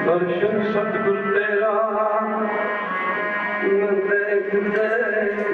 दर्शन सतगुरु तेरा न देख देख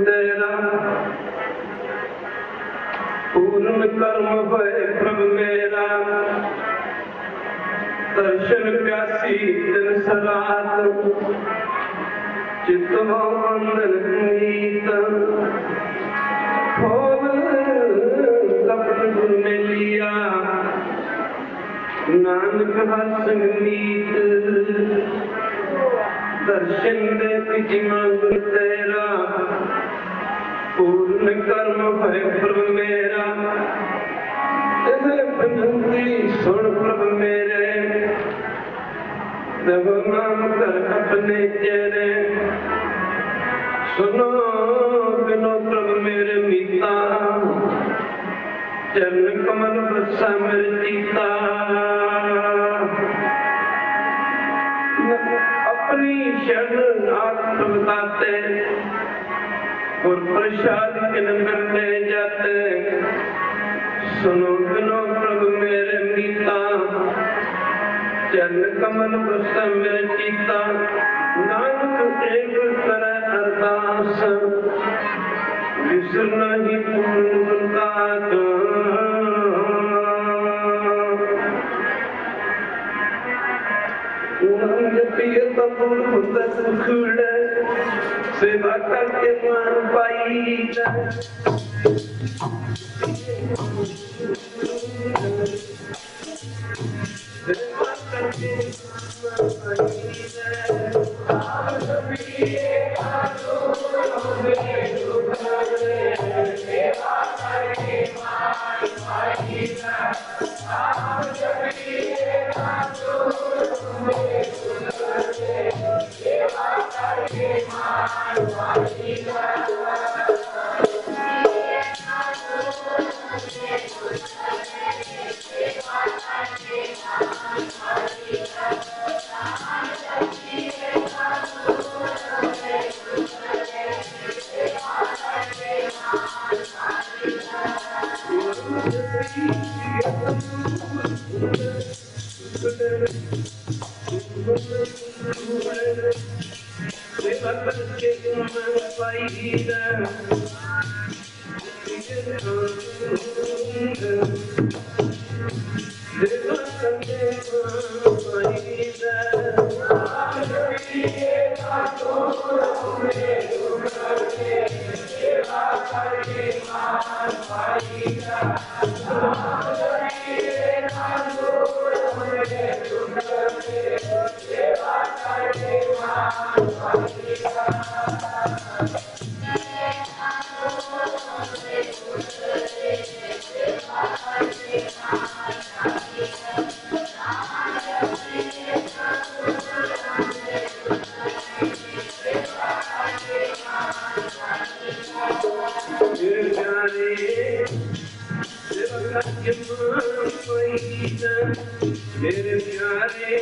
तेरा पूर्ण कर्म भय प्रभु मेरा दर्शन प्यासी दिन सरात चित्त हो अंदर नीत खोल कपट गुरु में लिया नानक हर संग मीत दर्शन दे जिमा गुरु तेरा पूर्ण कर्म भय प्रभु मेरा विनती सुन प्रभु मेरे देव नाम कर अपने चेहरे सुनो बिनो प्रभु मेरे मीता चरण कमल बरसा मेरे जीता अपनी शरण नाथ बताते और प्रसाद के नंबर ले जाते सुनो बिनो प्रभु मेरे मीता चरण कमल बरसै मेरे चीता, नानक एक करे अरदास, विसर नहीं पूर्ण दात। जपिए तपुर सुखड़े, सेवा करके मान पाई। सेवा करके मेरे प्यारे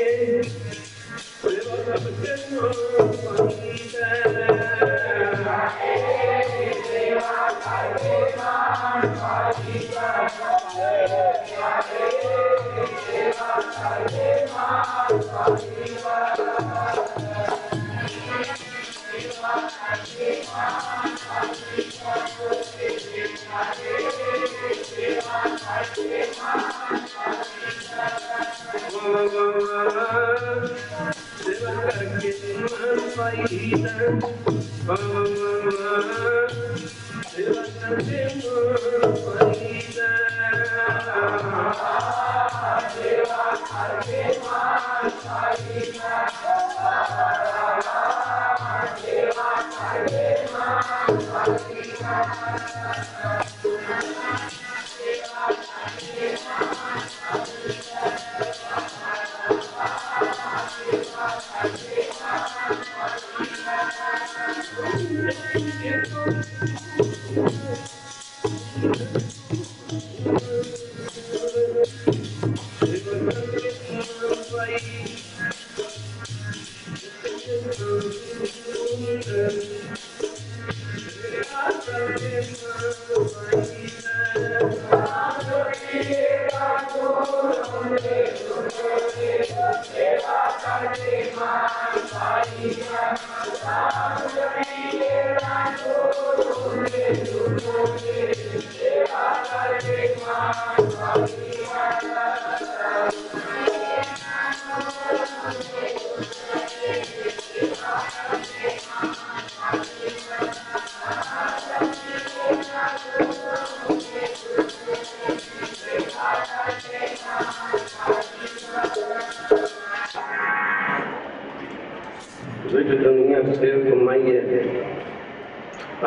दुनिया से कमाई है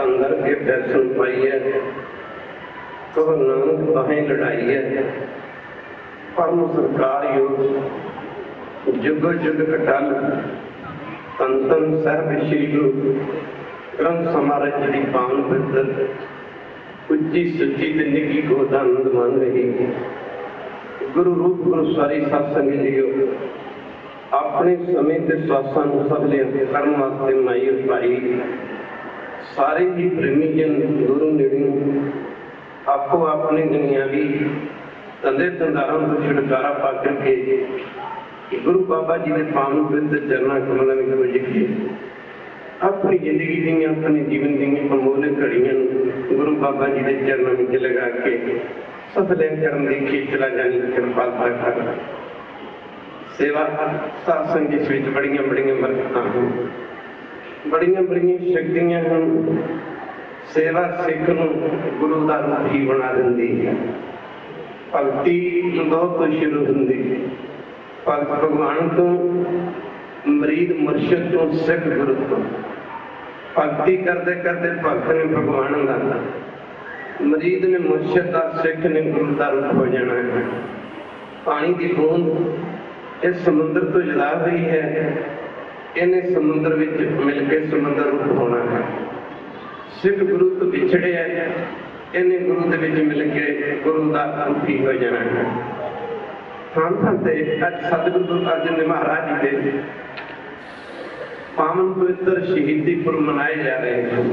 अंदर के दर्शन पाई है तो नानक बाहें लड़ाई है परम सरकार योग जुग जुग कटल तन तन साहब श्री गुरु ग्रंथ समारे जी पावन पवित्र उच्ची सुची निकी गोदा आनंद मान रही गुरु रूप गुरु सारी सत्संग जियो अपने समय के स्वासां सब ले करने वास्ते माई पाई सारे ही प्रेमी जन गुरु नेड़े आपको अपने दुनियावी तंदे तंदारों को छुटकारा पा करके गुरु बाबा जी ने पावन पवित्र चरणा कमलों में पुज के अपनी जिंदगी दी अपने जीवन दी अमोल घड़ियां गुरु बाबा जी के चरणों में लगा के सफल करने की खींचला जानी कृपालता कर सेवा सत्संग जिस बड़िया बड़िया बरकतां हैं, बड़िया बड़िया शक्तियां हैं। सेवा सिख नूं गुरु का रूप ही बना देंदी है। भगती बहुत तो शुरू होंदी, भगत भगवान तो मरीद मुर्शद तो सिख गुरु तो भगती करते करते भगत ने भगवान का, मरीद ने मुर्शद का, सिख ने गुरु का रूप हो जाना है। पानी की बूंद इस समुद्र तो जुदा हुई है, इन्हें समुद्र विच मिल के समुद्र रूप होना है। सिख गुरु तो बिछड़े है, इन्हें गुरु के विच मिल के गुरु का रूप ही हो जाना है। थान थान से अज सतगुरु गुरु अर्जन देव महाराज जी के पावन पवित्र शहीदी पुरब मनाए जा रहे हैं।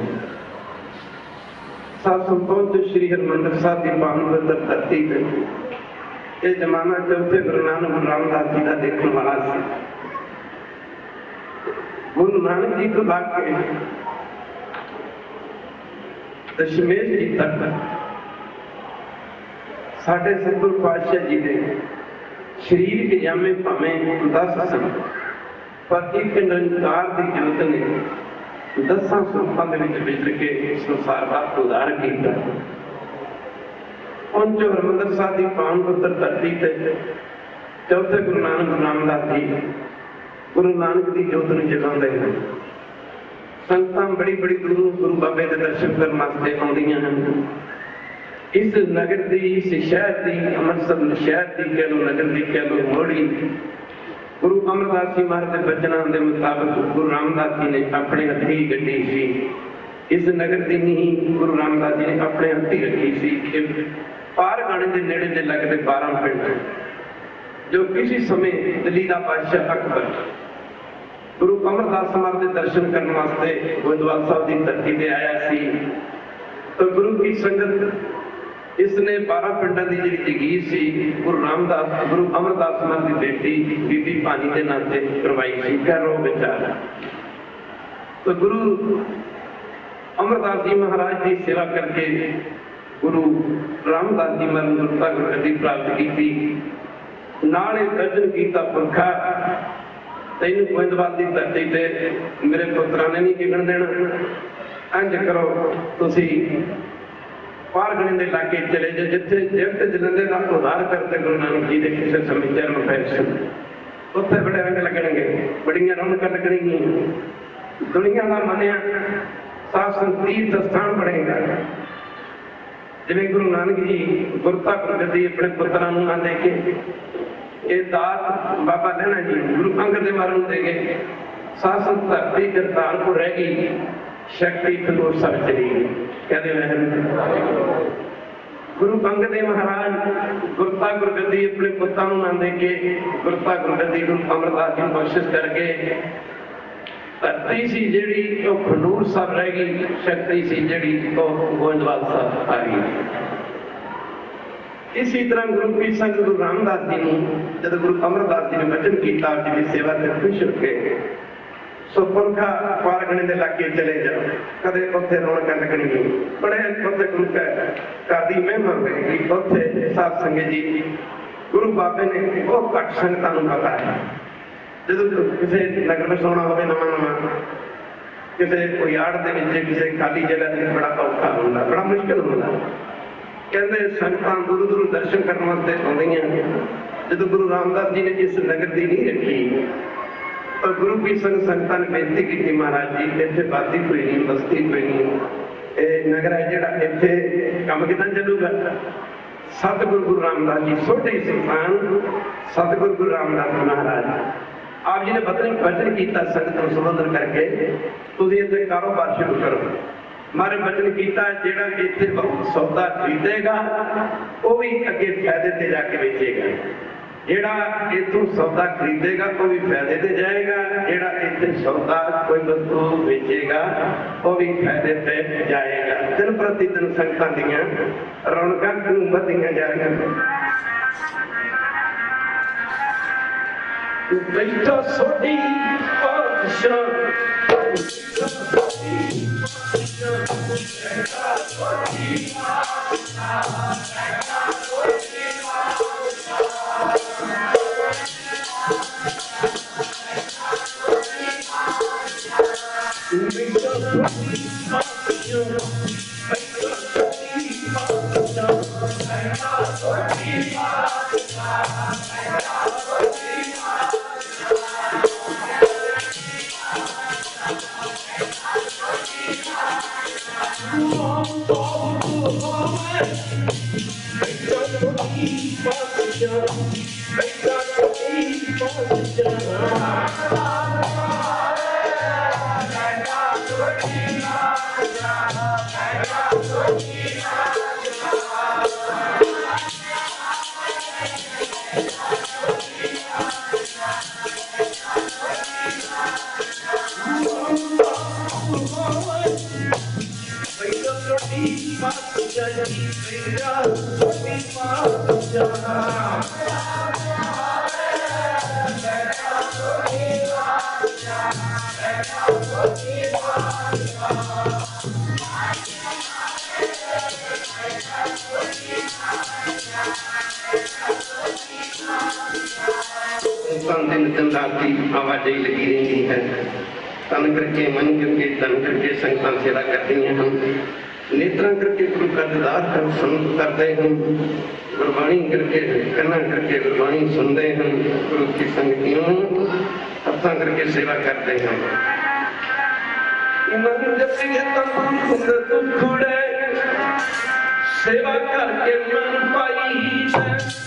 सात संपन्न श्री हरमंदिर साहब की पावन पवित्र धरती पे ये जमाना चौथे गुरु नानक रामदास जी का देखने वाला सी। गुरु नानक जी को लाग के दशमेश जी तक साढ़े सतगुरु पातशाह जी ने शरीर के जामे भावें 10 सन, पर एक निरंकार की जोत ने 10 सुखों के विचर के संसार का उदार किया। पहुंचो हरमंदिर साहब की पावन पवित्र धरती से चौथे गुरु नानक रामदास जी गुरु नानक की जोत में जगाते हैं। संगतां बड़ी बड़ी दूरों गुरु बाबे के दर्शन करने वास्ते आउंदियां हैं। इस नगर की, इस शहर की, अमृतसर शहर की कह लो, नगर की कह लो, मोड़ी गुरु अमरदास जी महाराज के बचनों के मुताबिक गुरु रामदास जी ने अपने हथी गड्डी सी। इस नगर की नींह गुरु रामदास जी ने अपने हथी रखी सी। पार गाने के नेड़े से लगते 12 पिंड जो किसी समय दिल्ली का बादशाह अकबर गुरु अमरदास महाराज के दर्शन करने वास्ते गोइंदवाल साहब की धरती पे आया सी। तो गुरु की संगत इसने 12 पिंडा की जी जगीर सी गुरु रामदास गुरु अमरदास महाराज की बेटी बीबी पानी के नाते करवाई सी। गैरो विचार तो गुरु अमरदास जी महाराज की सेवा करके गुरु रामदास जी महाराज गुरता गुरगद्दी प्राप्त की। नाले दर्शन किया पुरखा तेन गोइंदवाल की धरती से मेरे पुत्रा ने नहीं टिकन देना, इंज करो तुसी पारगणे के इलाके चले जाओ जिथे जगत जलंधर का उद्धार करते गुरु नानक जी के किसी समय चरण पैसे उत्थे बड़े रंग लगणगे, बड़ियां रौनकां लगणगियां। दुनिया का मनिया सासन तीर्थ स्थान बनेगा। जिवें गुरु नानक जी गुरता गुरगद्दी अपने पुत्रां नूं ना दे के ये दात बाबा लेना जी गुरु अंगद देव महाराज दे गए। शासन धरती करतारपुर रह गई, शक्ति खडूर सब चली गई। कहते गुरु अंगद देव महाराज गुरता गुरगद्दी अपने पुत्रों को ना दे के गुरता गुरगद्दी गुरु अमरदास जी बख्शिश करके धरती सी जी खडूर सब रह गई, शक्ति सी जी गोइंदवाल साहब आ गई। इसी तरह गुरु की संगत गुरु रामदास जी ने जब गुरु अमरदास जी ने वचन किया जी सेवा से खुश होके सो पुरखा पारगणे के इलाके चले जाओ, कदे उत्थे रौनक लगनी बड़े उत्थे गुरु घर की महिमा होगी। उत्थे साध संगत जी गुरु बाबे ने बहुत घट संगतां नूं पता है जो किसी नगर में सोना हो नवा नवा किसी कोई आड़ के किसी खाली जगह बड़ा औखा होंदा, बड़ा मुश्किल होंदा। कहते संगतां दूर दूर दर्शन करने वास्ते आउंदियां। जो गुरु रामदास जी ने इस नगर की नहीं रखी तो गुरु की संगतां ने बेनती की महाराज जी इत्थे बाती कोई नहीं, बस्ती कोई नहीं, नगर है जिहड़ा इत्थे काम किदां चलूगा। सतगुरु गुरु रामदास जी सोढी संतान सतगुरु गुरु रामदास महाराज आप जी ने वचन किया संगत को संबोधन करके तुसीं इत्थे कारोबार शुरू करो। मारे वचन किया जिहड़ा इत्थे सौदा खरीदेगा वो भी अगे फायदे ते जाके बेचेगा, जिहड़ा इत्थों सौदा खरीदेगा वो भी फायदे ते जाएगा, जिहड़ा इत्थे सौदा कोई वस्तु बेचेगा वो भी फायदे ते जाएगा। दिन प्रति दिन संगतां दीयां रौनकां वधदियां जा रहीआं। बैठा सोडी पातशाह दिन रात की आवाजाही लगी रही है। तन करके मन करके धन करके संगतां सेवा करती हैं। हम नेत्रा करके गुरु का दीदार करते हैं। गुरबाणी करके कन्ना करके गुरबाणी सुनते हैं। गुरु की संगतियों हत्था करके सेवा करते हैं। मन जपिए तन दुखड़े सेवा करके मन पाई है।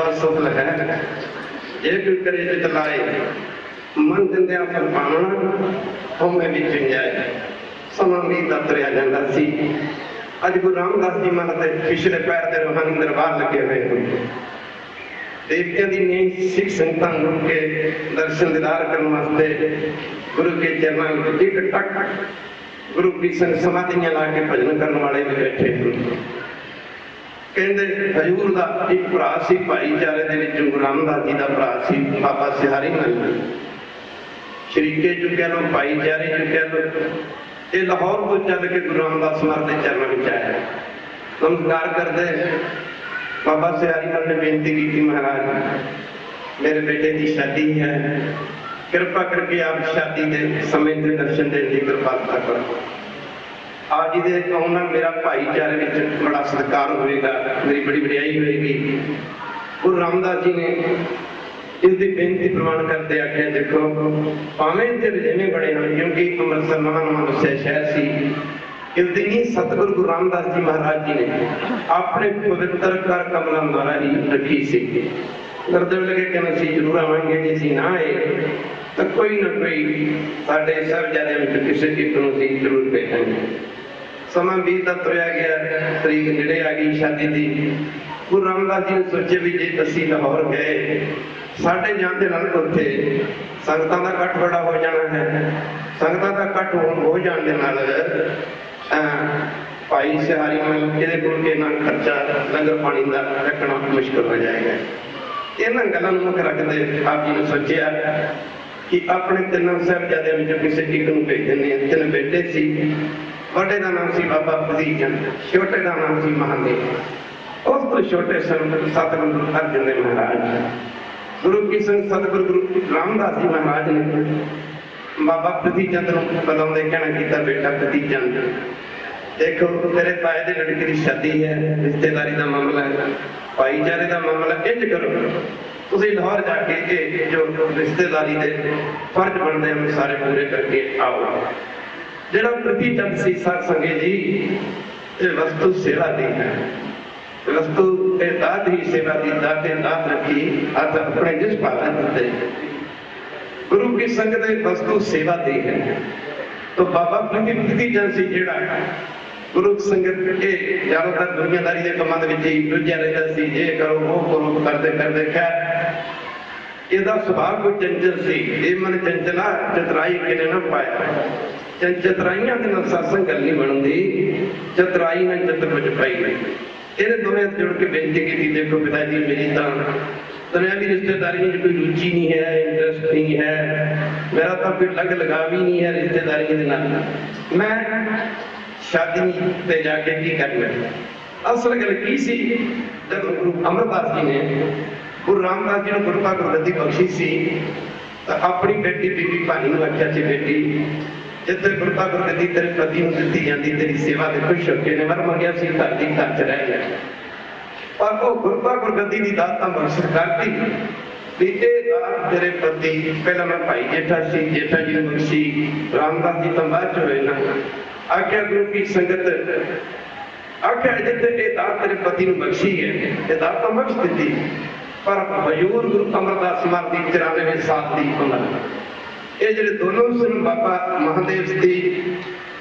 सेवा सुफल है, जे कोई करे चित लाए, मन दिंदिया फल पावना, होमे विच जाए। समा बीतदा तुरिया जांदा सी। अज गुरु रामदास जी महाराज दे पिछले पैर दे रूहानी दरबार लगे हुए हैं। देवतियों की नींद सिख संगतां मुड़ के दर्शन दीदार करने वास्ते गुरु के चरणों में टिक टक गुरु की संग समाधियां ला के भजन करने वाले भी बैठे हैं। कहते हजूर का एक भरा सी, भाईचारे दे विच गुरु रामदास जी का भरा सी बाबा सिहारी मल शरीके चु कह लो, भाईचारे चु कह लो। ये लाहौर को चल के गुरु रामदास महाराज के चरणों में आया। नमस्कार करते बाबा सिहारी मल ने बेनती की, महाराज मेरे बेटे की शादी है, कृपा करके आप शादी के समय के दर्शन देने की कृपालता करो। आज दे आउण मेरा भाईचारे में बड़ा सत्कार होएगा, मेरी बड़ी वडियाई होएगी। गुरु रामदास जी ने इसकी बेनती प्रवान करते आख्या, देखो भावें इतने रजेवे बड़े हैं, क्योंकि अमृतसर नवा नवा वसिया शहर सी। इस दिन ही सतगुरु गुरु रामदास जी महाराज जी ने अपने पवित्र कर कमलों द्वारा ही रखी सी। करते लगे कहना सी जरूर आवांगे, जे सी ना आए तो कोई ना कोई साडे साहबजादे में किसी एक नूं सी जरूर भेजांगे। समा बीतदा तुरिया गया, तरीक नेड़े आ गई शादी की। गुरु रामदास जी ने सोचे भी जे असीं लाहौर गए, साडे जाते नाल उत्थे संगतां दा इकट्ठ बड़ा हो जाना है। संगतां दा इकट्ठ हो जाण दे नाल भाई सिहारी मल जिहदे कोल के ना खर्चा लंगर पानी का रखना मुश्किल हो जाएगा। इन्हां गल्लां नूं मुख रखदे आप जी ने सोचिया कि अपने तिन्नां साहिबजादियां विचों किसी एक नूं भेज दिंदे आ। तीन बेटे सी, वड्डे दा नाम सी बाबा फरीद चंद, छोटे दा नाम सी महादेव। उस तो छोटे सन सतगुरु अर्जन देव महाराज। गुरु की संग सतगुरु गुरु रामदास जी महाराज ने बाबा फरीद चंद नूं बुलाउंदे कहना कीता, बेटा फरीद चंद देखो तेरे ताए दे लड़के की शादी है, रिश्तेदारी का मामला है, भाईचारे का मामला। इंज करो तुसीं लाहौर जाके ये जो रिश्तेदारी के फर्ज बनते हैं सारे पूरे करके आओ। जिहड़ा फरीद चंद सी साध संगे जी, ये वस्तु सेवा दी है, वस्तु दात ही सेवा दी, दाते दात रखी हाथ अपने जिस पालन दिते। गुरु की संगत वस्तु सेवा दी है। तो बाबा फरीद चंद सी जिहड़ा गुरु संगत के ज्यादातर दुनियादारी के कामों में रुझिया रहता सी, ये करो वो करो करते करते खैर इसका सुभाव कोई चंचल सी। ये मन चंचला चतराई किने ना पाया। चतराइयां के नाल सत्संग गल नहीं बनती, चतराई ने चतर विच पाई गई। इन्हें दोवें जुड़ के बेनती की, देखो पिताजी मेरी तो दुनियावी रिश्तेदारी में कोई रुचि नहीं है, इंटरेस्ट नहीं है, मेरा तो कोई लग लगाव ही नहीं है रिश्तेदारी के नाल। मैं शादी पे जाके की करना। असल गल की सी, जब गुरु अमरदास जी ने गुरु रामदास जी ने गुरता गुरगद्दी बख्शी सी, तो अपनी बेटी बीबी भानी नूं आख्या सी, बेटी जिथे गुरता गुरगद्दी तेरे पति नूं दित्ती जांदी, तेरी सेवा दे खुश होके ने मर मंगिया सी, धरती घर च रह गया। पर वो गुरता गुरगद्दी की दात तां बख्शिश करती भी ये दात तेरे पति पहला मैं भाई जेठा सी, जेठा जी ने बख्शी, रामदास जी तो बाद च होए ना। आख्या गुरु की संगत आख्या जिथे ये दात तेरे पति ने बख्शी है, ये दात तो बख्श दी, पर हजूर गुरु अमरदास महाराज की 94 साल की उम्र, ये जो दोनों सन बाबा महादेव सी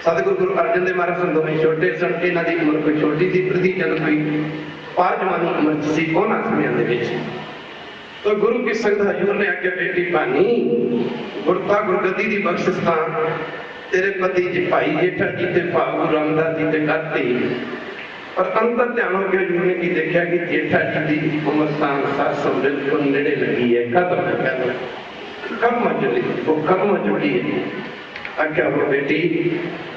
सतगुरु गुरु अर्जन देव महाराज सन, दोवें छोटे सन। इन्हां दी उम्र कोई छोटी सी, फरीद चंद कोई 5 जवानी उम्र सी उन्हां समयां दे विच। तो गुरु की संगत हजूर ने आख्या, बेटी भानी गुरता गुरगद्दी की बख्शिश तां तेरे पति जी भाई जेठा जी ते भाऊ रामदास जी ते करती, पर अंतर ध्यान हो गया हजूर ने की देखा कि जेठा जी की उम्र 700 बिल्कुल नेड़े लगी है, खत्म चली, वो खत्म हो चुकी है। आख्या वो बेटी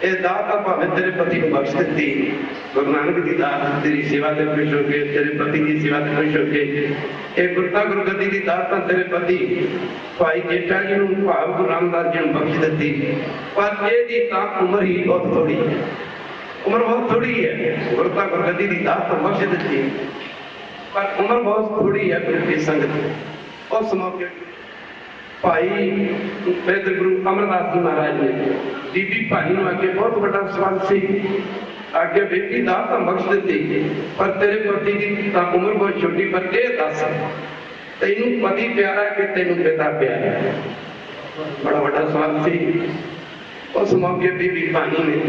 ये दात भावें तेरे पति को बख्श दी, गुरु नानक की दात तेरी सेवा से खुश हो गए, तेरे पति की सेवा से खुश हो गए। एक गुरता गुरगद्दी की दात तेरे पति भाई जेठा जी ने भाव गुरु रामदास जी ने बख्श दी, पर ये उम्र ही बहुत थोड़ी है, उम्र बहुत थोड़ी है। गुरता गुरगद्दी की दात तो बख्श दी, पर उम्र बहुत थोड़ी है। गुरु की संगत उस मौके भाई मेरे गुरु अमरदास जी महाराज ने बीबी भानी नूं आके बहुत बड़ा सवाल सी, आगे बेटी दात तो बख्श दी, पर तेरे पति की उम्र बहुत छोटी, पर यह दस तेनू पति प्यारा कि तेनू पिता प्यारा? बड़ा बड़ा सवाल सी। उस मौके बीबी भानी ने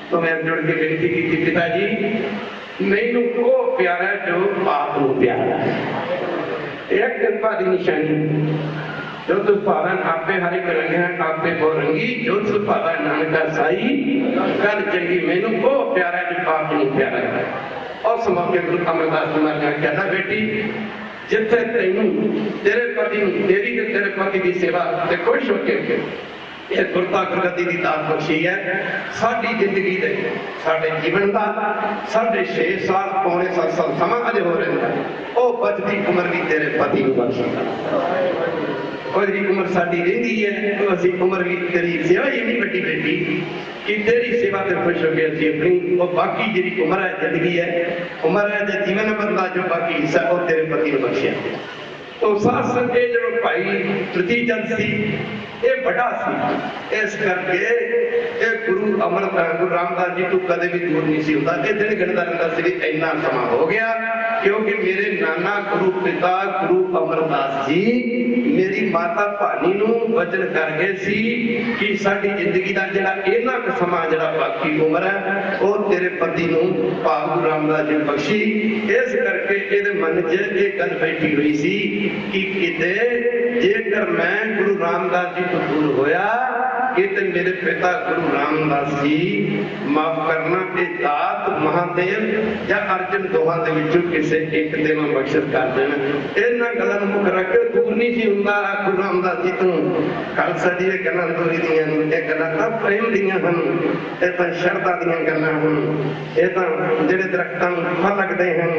तो मैं जुड़ के बेनती की, पिताजी मैनू वो प्यारा जो बाप को प्यारा। एक कृपा की निशानी जो तुस भावन आपे हरे रंगे आपे को रंगी, जो तुस भावन नानका साई कर चंगी, मैनू वो प्यारा जो बाप नहीं प्यारा है। और उस मौके गुरु अमरदास जी महाराज ने कहना, बेटी जिथे तेनू तेरे पति तेरी ते तेरे पति की सेवा ते खुश होके ये गुरता गुरगति की दात बख्शी है। साडी जिंदगी दे साडे जीवन का 6.5 साल पौने 7 साल समा अजे हो रहा है, वो बचती उम्र भी तेरे पति को बख्शी और जी उम्र साडी रही है, तो असी उम्र भी तेरी सेवा ही नहीं बड़ी बेटी कि तेरी सेवा ते खुश हो गए असी अपनी वो बाकी जी उम्र है जिंदगी है उम्र है जो जीवन बदला जो बाकी हिस्सा वो तेरे पति ने बख्शिया। तो सत्संग जो भाई प्रति चंद सी ये बड़ा सी, इस करके ये गुरु गुरु रामदास जी तो कदे भी दूर नहीं सी होता। ये दिन गिनता रहता सी इन्ना समा हो गया क्योंकि मेरे नाना गुरु पिता गुरु अमरदास जी मेरी माता भानी नूं वचन कर गए सी कि साडी जिंदगी का जिहड़ा इन्ना क समा जिहड़ा बाकी उम्र है वो तेरे पति नूं भाव गुरु रामदास जी बख्शी। इस करके इहदे मन च ये गल बैठी हुई सी कि किते जेकर मैं गुरु रामदास जी तो दूर होया कि मेरे पिता गुरु रामदास जी माफ करना के दात महादेव या अर्जन दोहां दे विचों किसे एक दे में बख्शिश कर देना। इन्हां गल्लां मुख रख के दूर नहीं सी हुंदा गुरु रामदास जी तो। खालसा जी ये गल्लां दूरी दियां ये गल्लां तां प्रेम दियां हन, ये तां शरधा दियां गल्लां हन, ये तां जिहड़े दरख्तां नूं फल लगदे हन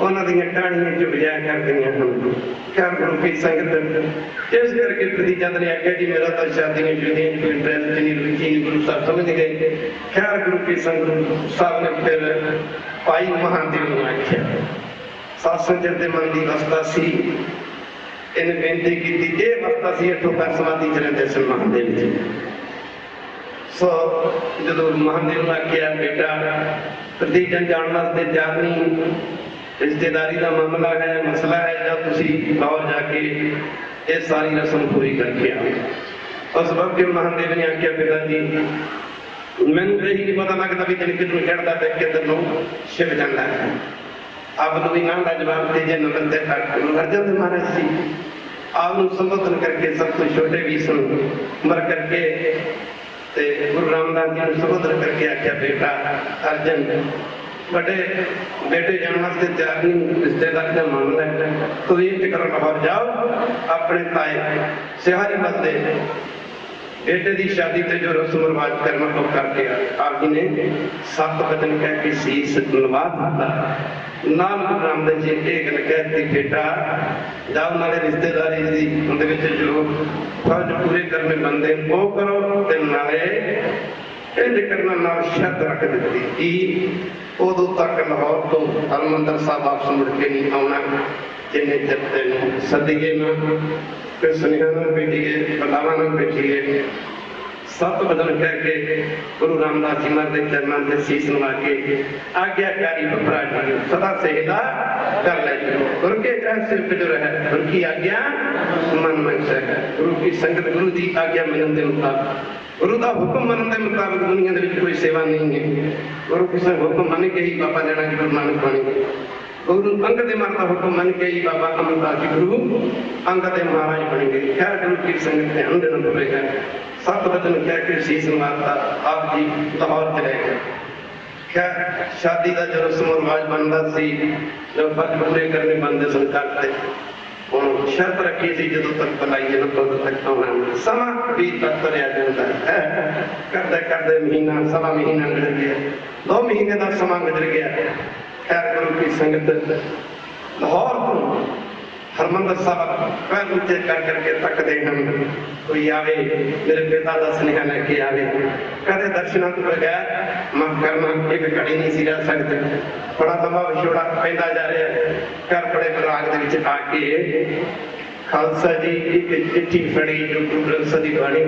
उन्हां दियां टहणियां झुगिया करदियां हन। क्या गुरु की संगत इस करके प्रति चंद ने आख्या जी मेरा तो शादी शुदियां इंटरेस्ट नहीं रुचि गुरु साहब समझ गए। खैर गुरु की संगत साहब ने फिर भाई महादेव ने आख्या सत्संग दे मन की अवस्था सी, इन बेनती की ये अवस्था सी इथों कर समाधि च रहिंदे सन महादेव जी। सो जो महादेव ने आख्या बेटा प्रति चंद जाण वास्ते जानी रिश्तेदारी का मामला है मसला है जब तुम लाहौर जाके ये सारी रस्म पूरी करके आओ। उस वक्त महादेव ने आख्या पिताजी मैंने यही नहीं पता लगता भी तेन किधर चढ़ता तो किधर शिव जाता है। आप भी ना का जवाब दीजिए नंबर दे अर्जन महाराज जी आप संबोधन करके सब कुछ छोटे भी सुन मर करके गुरु रामदास जी ने संबोधन करके आख्या बेटा अर्जन बड़े बेटे जाने वास्ते तैयार नहीं रिश्तेदारी का मामला है तो ये करो लाहौर जाओ अपने ताए सिहारी बदले बेटे की शादी से जो रस्म रिवाज करना वो करके आप जी ने 7 वचन कह के शीश नवा दिता। नाम गुरु रामदास जी ने गल कहती बेटा जाओ नाले रिश्तेदारी जो फर्ज पूरे करने बंदे वो करो नाले इंज करना नाल शर्त रख दी उदों तक लाहौर तो हरमंदर साहब वापस मुड़ के नहीं आना जिन्ने चर तेन सदीए ना फिर सुनेहा ना भेजिए बलावा ना भेजिए। 7 वचन कह के गुरु रामदास जी महाराज के चरणों से शीश नवा के आज्ञाकारी बपरा जी सदा सेहदा कर ले गुरु के ऐसे फिर है गुरु की आज्ञा मन मन से है। गुरु की संगत गुरु की आज्ञा मनन के मुताबिक गुरु का हुक्म मनन के मुताबिक दुनिया में कोई सेवा नहीं है। गुरु किसी हुक्म मन के ही बाबा जाना जी गुरु नानक बनेंगे। गुरु अंगद महाराज का हुक्म मन के ही बाबा अमरदास जी गुरु अंगद महाराज बनेंगे। खैर गुरु की संगत ध्यान देना पड़ेगा। 7 वचन कह के शीश नवाता आप जी लाहौर चले गए। खैर शादी का जो रस्म रिवाज बनता सी जो फर्ज पूरे करने बनते सन करते शर्त रखी थी जो तक बुलाइए ना तो तक आना समा भी तक तरया जाता है। करते करते महीना सवा महीना गुजर गया 2 महीने का समा गुजर गया। खैर गुरु की संगत लाहौर को हरमंदर साहब पैर ऊंचे कर करके तकते हैं कोई आवे मेरे पिता का स्नेहा लेके आवे कदे दर्शना तो बगैर माफ करना एक घड़ी नहीं सी रह सकते। बड़ा लंबा विछोड़ा पैदा जा रहा है। घर बड़े विराग के आके खालसा जी एक चिट्ठी फड़ी जो गुरु ग्रंथ साहिब की बाणी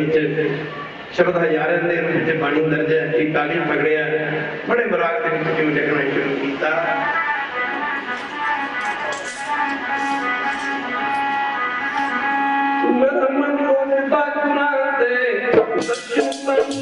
शब्द हजारे के रूप में बाणी दर्ज है। एक काली पकड़िया बड़े बराग के जो लिखना शुरू किया। मेरा मन को पिता कुराते दर्शन पाई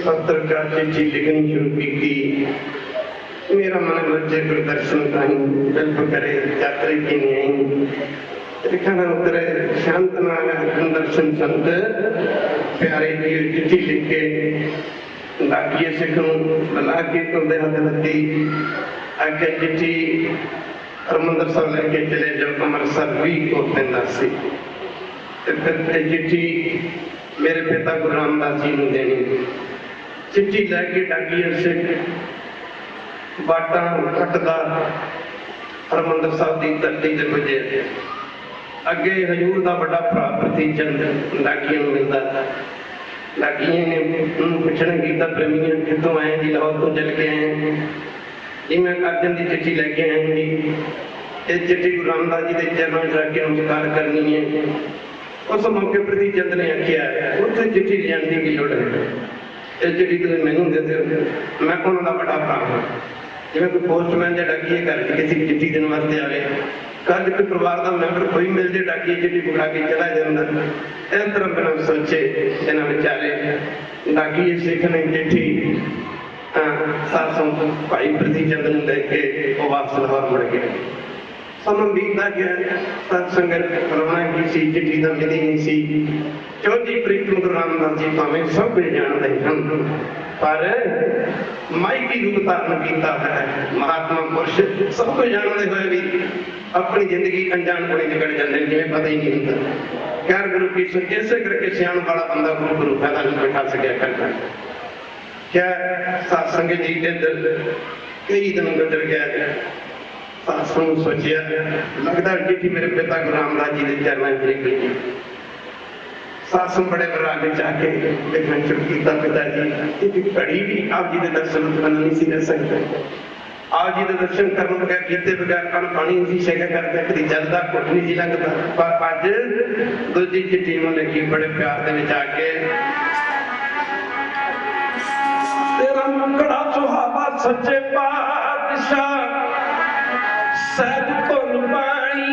पत्रकार चिट्ठी लिखनी शुरू की। मेरा मन लज्जे पर दर्शन कहीं बिल्कुल करे यात्री की नहीं लिखना उतरे शांत नाग दर्शन संत प्यारे की चिट्ठी लिख के डाकिए सिखूं बला के तो देहती आगे चिट्ठी हरमंदर साहब लेके चले जब अमृतसर भी होते सी फिर चिट्ठी मेरे पिता गुरु रामदास जी ने देनी। चिट्ठी लैके डाकिया सिख बाटा कटदा हरमंदर साहब की धरती से पुजे अगे हजूर का बड़ा भरा प्रति चंद डाकिया मिलता। डाकिया ने पूछना किया प्रेमिया कितों आए जी लाहौर तो चल के आए जी मैं अर्जन की चिट्ठी लैके आए जी ये चिट्ठी गुरु रामदास जी के चरणों में रख के नमस्कार करनी है। उस मौके प्रति चंद ने आख्या उत्थे चिट्ठी जाने की लोड़ है ये चिट्ठी तुम मैनू दे दो मैं उन्होंने बड़ा भरा हाँ जिवें कोई पोस्टमैन या डाकिए घर किसी चिट्ठी देने वास्ते आए कल कोई परिवार का मैंबर कोई मिल जाए डाकिए चिट्ठी पकड़ा के चला जाता इस तरह बिना सोचे इन्होंने बेचारे डाकिए सिख ने चिट्ठी सासों भाई प्रति चंद ने लेके वो वापस लाहौर मुड़ गए। समय बीतता गया सत्संगत करवाना की सी चिट्ठी तो मिली नहीं सी। चौथी प्रीत गुरु रामदास जी भावें सब जानते हैं पर माई की रूप धारण किया है महात्मा पुरुष सब कुछ जानते हुए भी अपनी जिंदगी अनजान को निकल जाते हैं जिन्हें पता ही नहीं होता। खैर गुरु की इसे करके सियाण वाला बंदा गुरु गुरु फायदा नहीं बैठा सकिया करता। क्या सत्संग जी के दिल कई दिन गुजर गया सत्संग सोचिया लगता चिट्ठी मेरे पिता गुरु रामदास जी के चरणों में निकली। सत्संग बड़े विराग जाके देखना शुरू किया पिताजी घड़ी भी आप जी के दर्शन उत्पन्न नहीं सी कर सकते। आप जी के दर्शन करने बगैर किए बगैर कल पानी नहीं सेका करते कभी जलता घुट नहीं जी लगता पर अज दूजी चिट्ठी में लिखी बड़े प्यार के विच आके तेरा मुकड़ा सुहावा सच्चे पातशाह सद धुन पानी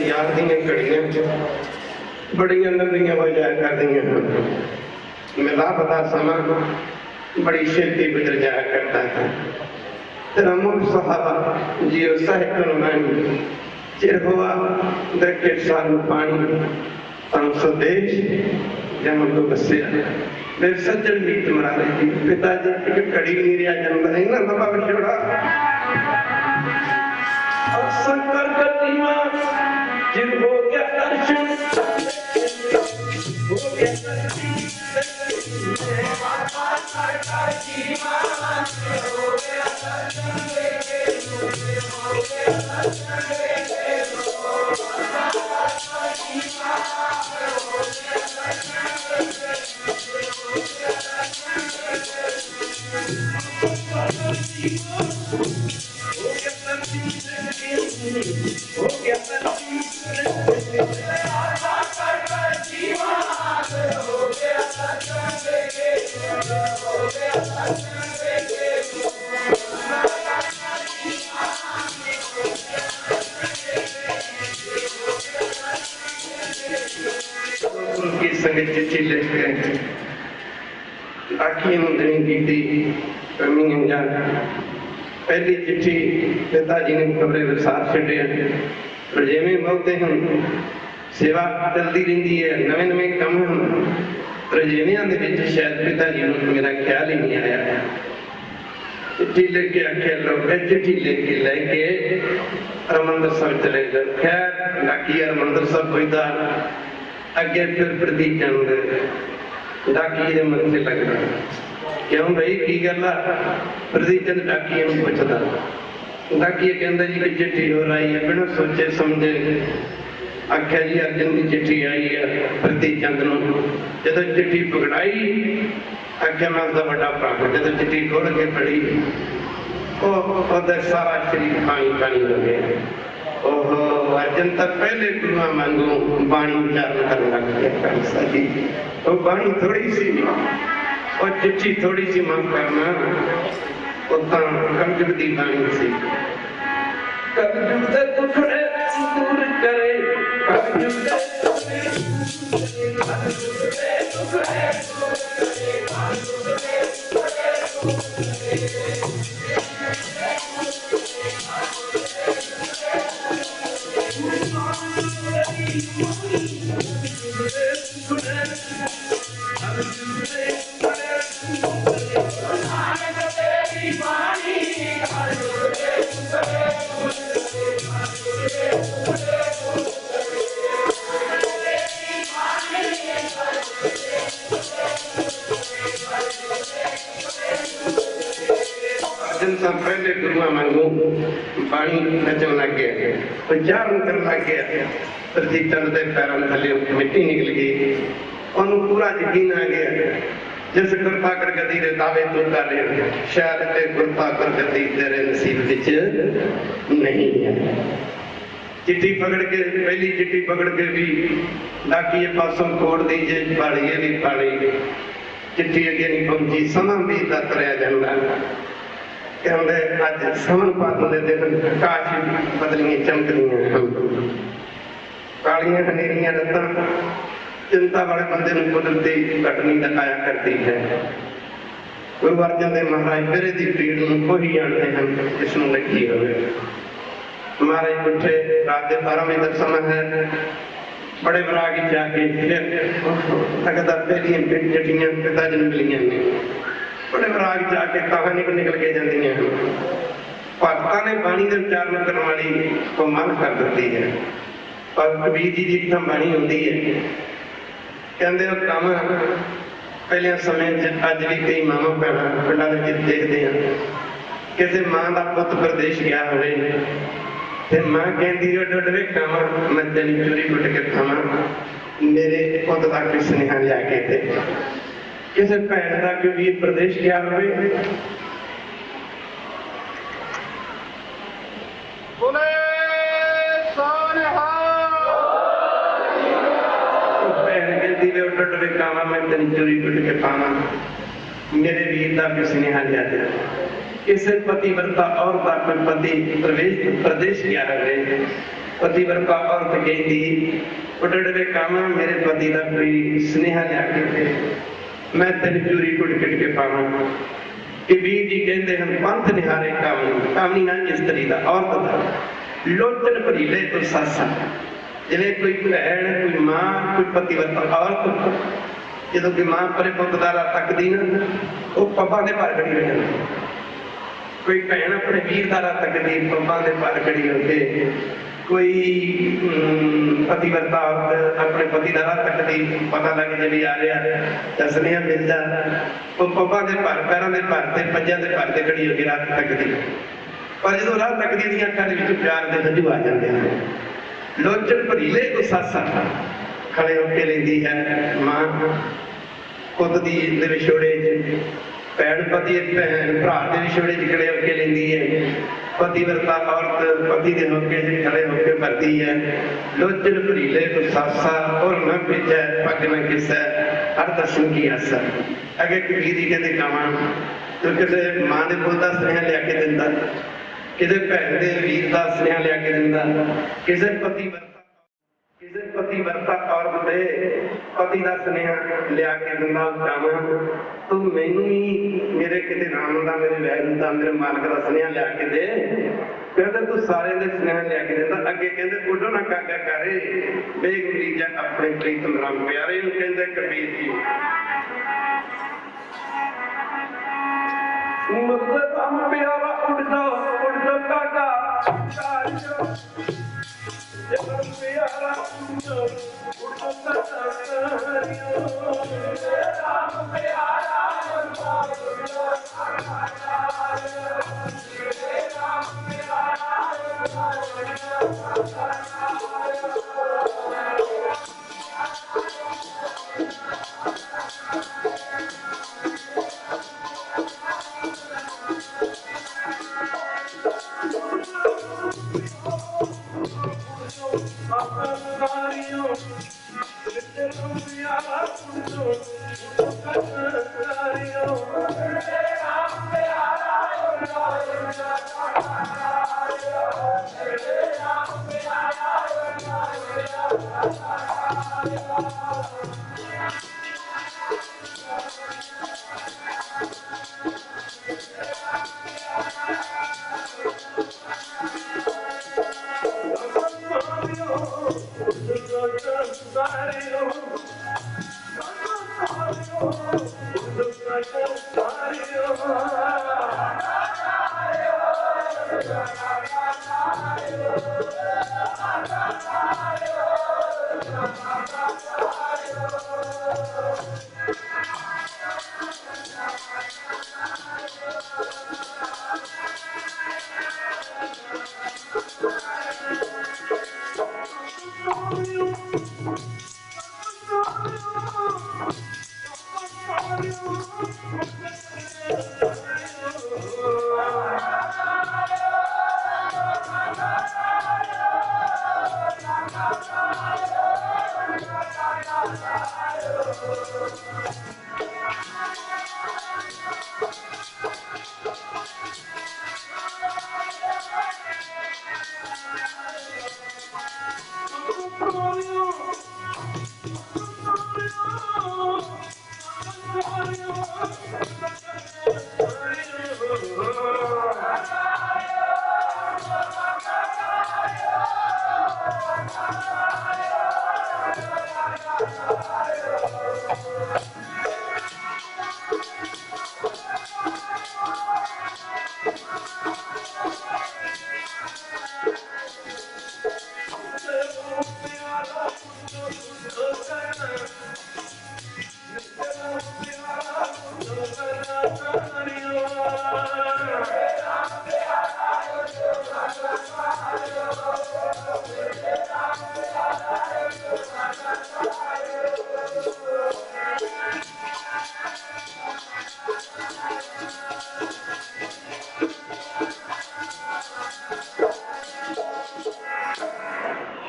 याद ਦੀਆਂ ਘੜੀਆਂ ਬੜੀਆਂ ਲੰਬੀਆਂ ਹੋ ਜਾਇਆ ਕਰਦੀਆਂ ਹਨ। ਮਿਲਾ ਪਤਾ ਸਮਾਂ बड़ी छेती गुजर जाया करता है। तेरा मुल्क सहाबा जियो साहिब नुमानी चिर हुआ दरके सानू पानी तन स्वदेश जमन को बसिया मेरे सज्जन मीत मरा रही पिताजी एक कड़ी नहीं रहा जन्म इन्ना लंबा विछोड़ा संकर गतिमा जिन हो गया दर्शन हो गया दर्शन चिट्ठी लिख के आखी मुंदनी की पहली चिट्ठी पिताजी ने कमरे में साथ छड़िया पर जिमें बहुते हम सेवा चलती रही है नवे नवे कम हम पर जिमें शायद पिताजी को मेरा ख्याल ही नहीं आया। चिट्ठी लिख के आखिया लोग चिट्ठी लिख के लेके हरमंदिर साहब चले गए। खैर डाकी हरमंदिर साहब पहुंचा अगे फिर प्रदीप चंद डाकी के मन से लग रहा क्यों भाई की गल आ? प्रदीप चंद डाकिए पूछता। डाकिए कहता जी कि चिट्ठी हो रही है, बिना सोचे समझे आख्या जी अर्जन की चिट्ठी आई है प्रदीप चंद नूं। जदों चिट्ठी पकड़ाई आख्या मैं उसका बड़ा भरा, जदों चिट्ठी खोल के पढ़ी सारा शरीर पानी पानी हो गया। ओहो अर्जन तो पहले गुरुआ मांगू बाणी उच्चारण करने लग गया। वो बाणी थोड़ी सी और चिट्ठी थोड़ी सी माफ करना, उतना कलयुग की बाणी सी। कलयुग दे दुखड़े दूर करे, कलयुग दे दुखड़े पहले गुरुआ मांगू पानी नचन लग गया, उच्चारण करने लग गया। प्रदीप चंद के पैरों थले मिट्टी निकल गई। उन्होंने पूरा यकीन आ गया जिस गुरता कर गदी दे दावे तू कर रहे शायद ते गुरता कर गदी तेरे नसीब विच नहीं है। चिट्ठी पकड़ के पहली चिट्ठी पकड़ के भी डाकिए पासों कोड़ दी जे पाली ये नहीं पाली, चिट्ठी अगे नहीं पहुंची। समा भी तरया जाता कहते अज समन पातन दे दिन काश बदलियां चमकदियां कालियां हनेरियां रत्तां चिंता वाले बंदे नूं कुदरती घटनी दिखाया करती है। गुरु अर्जन देव महाराज मेरे दी पीड़ नूं कोई जानते हैं जिसनूं लगी होवे। महाराज उठे रात के 12 बजे तक समय है, बड़े विराग जाके फिर लगता पहलियां चिट्ठियां पिता जी नूं मिलियां ने। बड़े विराग जाके कहां निकल के जांदियां भगतां ने बाणी दे उच्चारण करने वाली को मन कर दित्ती है। पर कबीर जी की तो बाणी हुंदी है कहंदे काम पहले समय अज भी कई मावां भैणां पिंडां दे विच देखदे आ किसी मां का पुत प्रदेश गया होवे ते मां कहंदी डुड वे खावां मैं तेन चोरी कुट के खावां, मेरे पुत दा कोई सुनेहा लिया के ते किसी भैन का कोई वीर प्रदेश गया होवे मेरे वीर का कोई सुनेहा लिया दे। किसी पतिव्रता औरत का कोई पति प्रदेश गया रहे, पतिव्रता औरत कहती उडड़वे कामा मेरे पति का कोई सुनेहा लिया के मैं तेन चूरी कुट कट के पावा। कबीर जी कहते हैं पंथ निहारे कामनी, कामनी ना स्त्री का औरत का लोचन भरीले तो सासा। जिन्हें कोई भैन कोई मां कोई पतिव्रता औरत जो कि मां परे पुत दारा तकदी ना वो पब्बा के पर खड़ी हो जाती। कोई भैन अपने वीर दारा तकदी पब्बा के पर खड़ी होके, कोई पतिव्रता औरत अपने पति दारा तकदी पता लग जे भी आ रहा दसनिया मिलता वो पब्बा के पर पैरों के पर से पंजा के पर से खड़ी होकर रात तकदी। पर जो रात तकदी दी अखां दे विच प्यार के हंझू आ जाते हैं। लोचन भरीले को सासा खड़े होके लेंदी है मां पुत दी विछोड़े भैन पति भैन भरा के विछोड़े खड़े होके लेंदी है। पतिव्रता औरत पति के होके खड़े होके भरती है। लोचन भरीले को सासा और न भेजा पग न किसा हर दर्शन की आसा। अगे कबीर जी कहते कावां तो किसी मां के पुत का स्नेहा लिया के दिंदा, किसी भैन के वीर का स्नेहा लिया के दिंदा, किसी पतिव्रता औरत दे पति का स्नेहा लिया के दिंदा। चावां तू मैनू ही मेरे किते राम का मेरे वैगुरू का मेरे मालक का स्नेहा लिया के दे। कहते तू सारे दे स्नेहा लिया के दिंदा। अगे कहते उडो ना काका करे बेग मरीजा अपने प्रीतम राम प्यारे नूं कहंदे कबीर जी मुझसे राम प्यारा उड़ जाओ काका प्यारा उड़ जाओ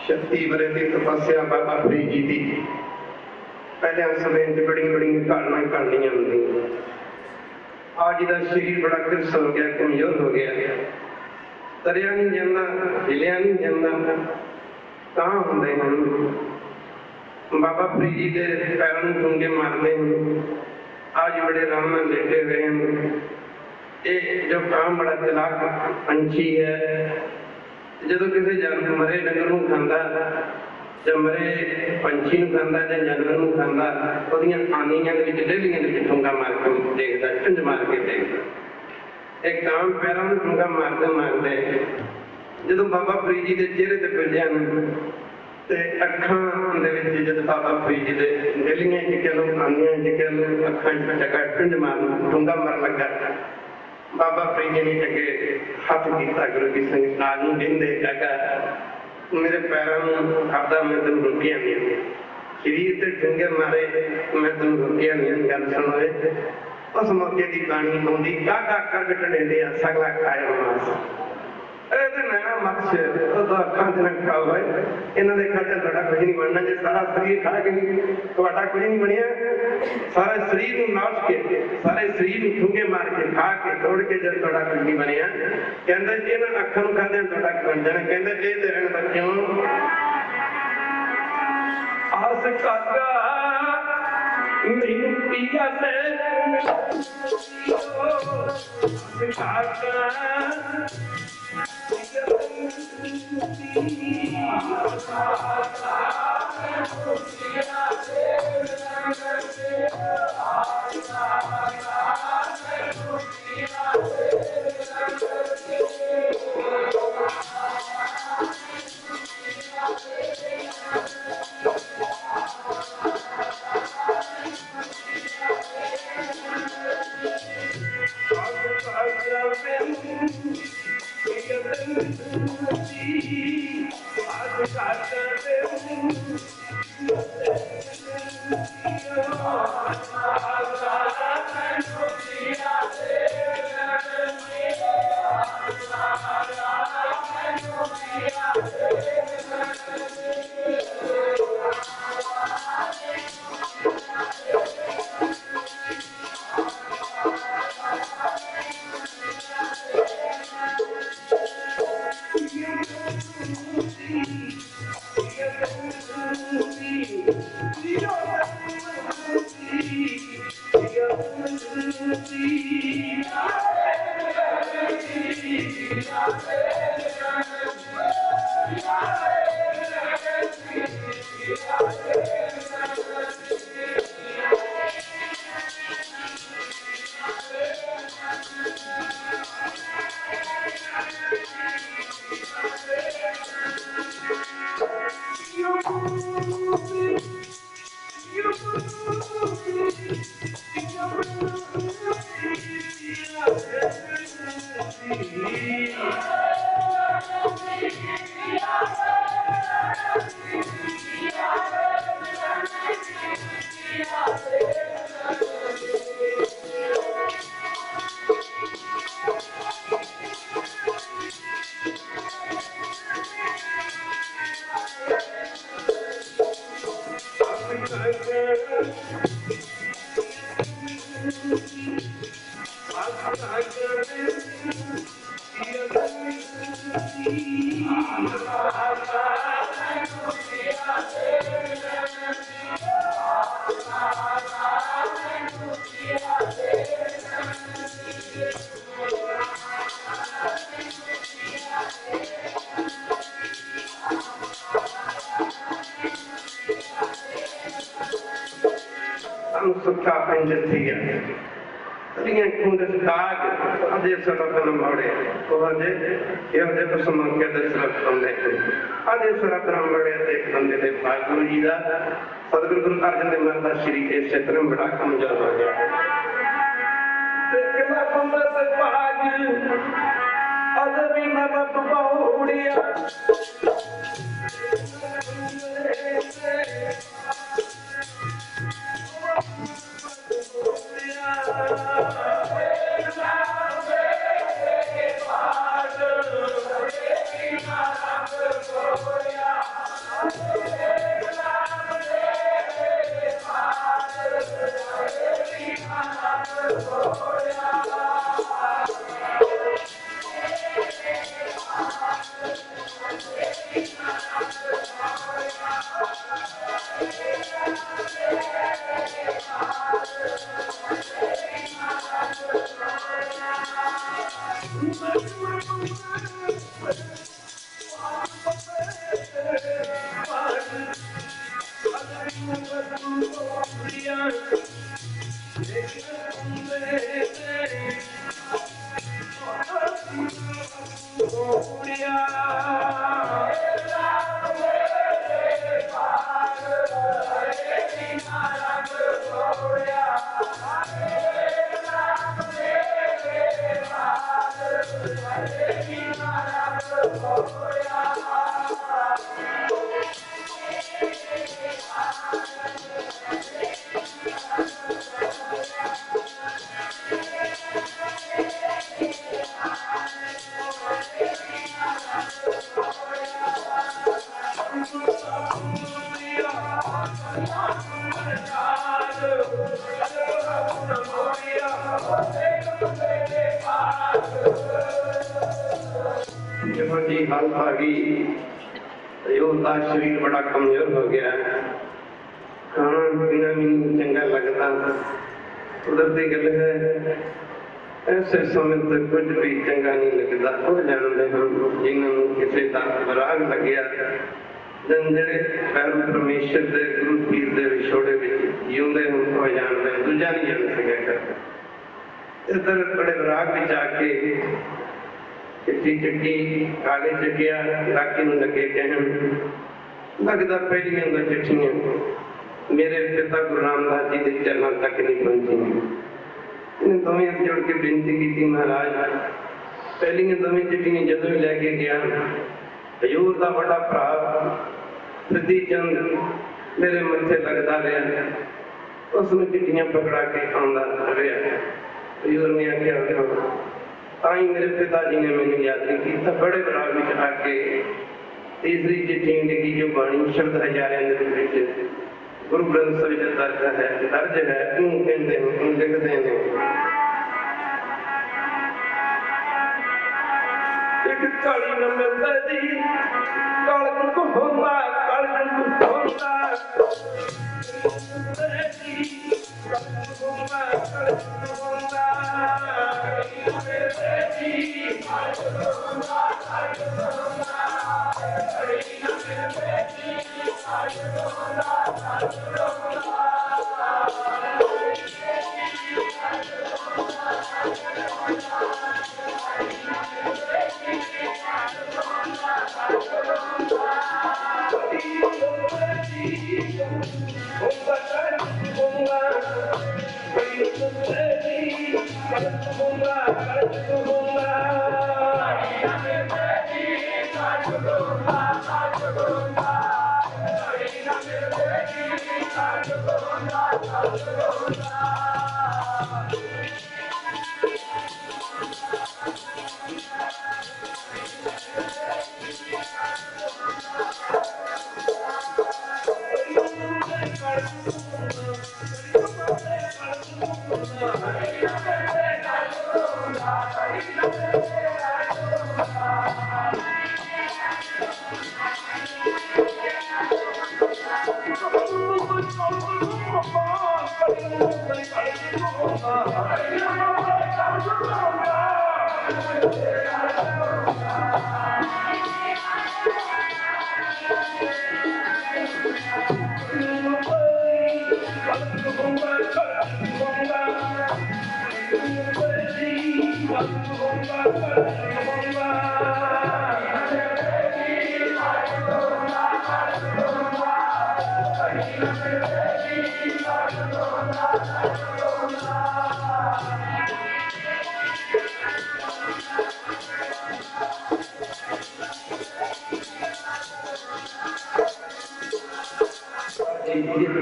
शक्ति वृद्धि तपस्या बाबा फरीद जी की पहले समय बड़ी बड़ी घटना घटनियां होंगी। आज का शरीर बड़ा कृष हो गया, कमजोर हो गया, तरिया नहीं जाता, हिलिया नहीं जाता, कहाँ होंगे हैं। बाबा फरीद जी के पैरों में ठूंगे मारते हैं, आज बड़े आराम में लेटे हुए हैं। ये जो काम बड़ा चलाक पंछी है, जो किसी जानवर मरे डंगर को खाता, जब मरे पंछी को खाता या जानवर को खाता, आनियां डेलियां ठूंगा मार के देखता, चुंझ मार के देखता। एक काम पैरों में ठूंगा मारते मारते जो बाबा फरीद जी के चेहरे से पुजया अखां जो बाबा फरीद जी के डेलियां च कह लो, आनियां च कह लो, अखां चका चुंझ मार ठूंगा मार लगा। बाबा फरीद जी ने अगे हथ किया, गुरु की संगत नाल नूं कहंदे काका मेरे पैरों में खादा, मैं तेन रुकिया नहीं, शरीर से ठूंगे मारे मैं तेन रुकिया नहीं। गल सुनोए उस मौके की बाणी आउंदी, काका करगट लेंदे सगला कायम मास नैना मत्स्य तो अखां से ना खाओ, इन्हों के खाते थोड़ा कुछ नहीं बनना। जो सारा शरीर खा के थोड़ा कुछ नहीं बनिया, सारे शरीर में नौच के, सारे शरीर में ठूंगे मार के खा के तोड़ के जब थोड़ा कुछ नहीं बनिया, कहते जी ना अखां खादे थोड़ा बन जाना। कहते जे तेरे बच्चों आस काका मैनू पिया से सुखा पंजर थी कुंडस काग अजय सरपन मौड़े अजय ये तो समांके दे सरपन दे अजय सरपन मौड़े देख बंदे दे गुरु जी दा सतगुरु गुरु अर्जन देव महाराज श्री के क्षेत्र में बड़ा कमजोर हो गया देखला पंडत पाग अदबी न रब बहुड़िया शरीर बड़ा कमजोर हो गया खाना पीना भी चंगा लगता कुदरती गल है ऐसे समय तक कुछ भी चंगा नहीं लगता हो जानते हम जिन्होंने किसी का राग लग गया जंजड़े पैर परमेश्वर दे गुरु पीर दे विछोड़े में जिंदे हम हो जानते दूजा नहीं जान सकेगा इधर बड़े राग में जाके चिट्ठी चक्की काले चकिया राखी में लगे कहन लगता पहलियां तो चिट्ठियां मेरे पिता गुरु रामदास जी के चरणों तक नहीं पहुंची इन्हें दोवें हाथ जोड़ के बेनती की थी महाराज पहलियां दोवें चिट्ठियां जदों ही लैके गया हजूर का बड़ा भरा सिद्धि चंद मेरे मथे लगता रहा उसने चिट्ठियां पकड़ा के आंदा रहा हजूर ने आख्या ताई मेरे पिताजी ने मैंने याद नहीं किया बड़े राग में आके तीसरी चिट्ठी लिखी जो बाणी शब्द हजारे गुरु ग्रंथ साहिब दर्ज है क्यों कहते हैं क्यों लिखते हैं एक काली न मिलता जी काल को होता काल को होता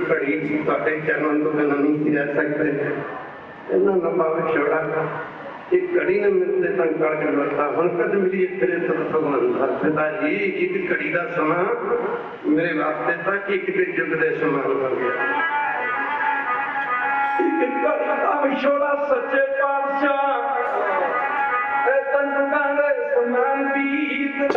घड़ी ਤੁਹਾਡੇ ਚਰਨਾਂ ਤੋਂ ਬਿਨਾਂ ਨਹੀਂ ਰਹਿ ਸਕਦੇ ਇਹਨਾਂ ਲੰਬਾ ਵਿਛੋੜਾ एक घड़ी ने मिलते संकट करता हूं कद मिली तेरे सब भगवान पिता जी एक घड़ी का समा मेरे वास्ते था कि एक युग के समान बन गया एक घड़ी का विछोड़ा सच्चे पातशाह तंगा दे समान बीत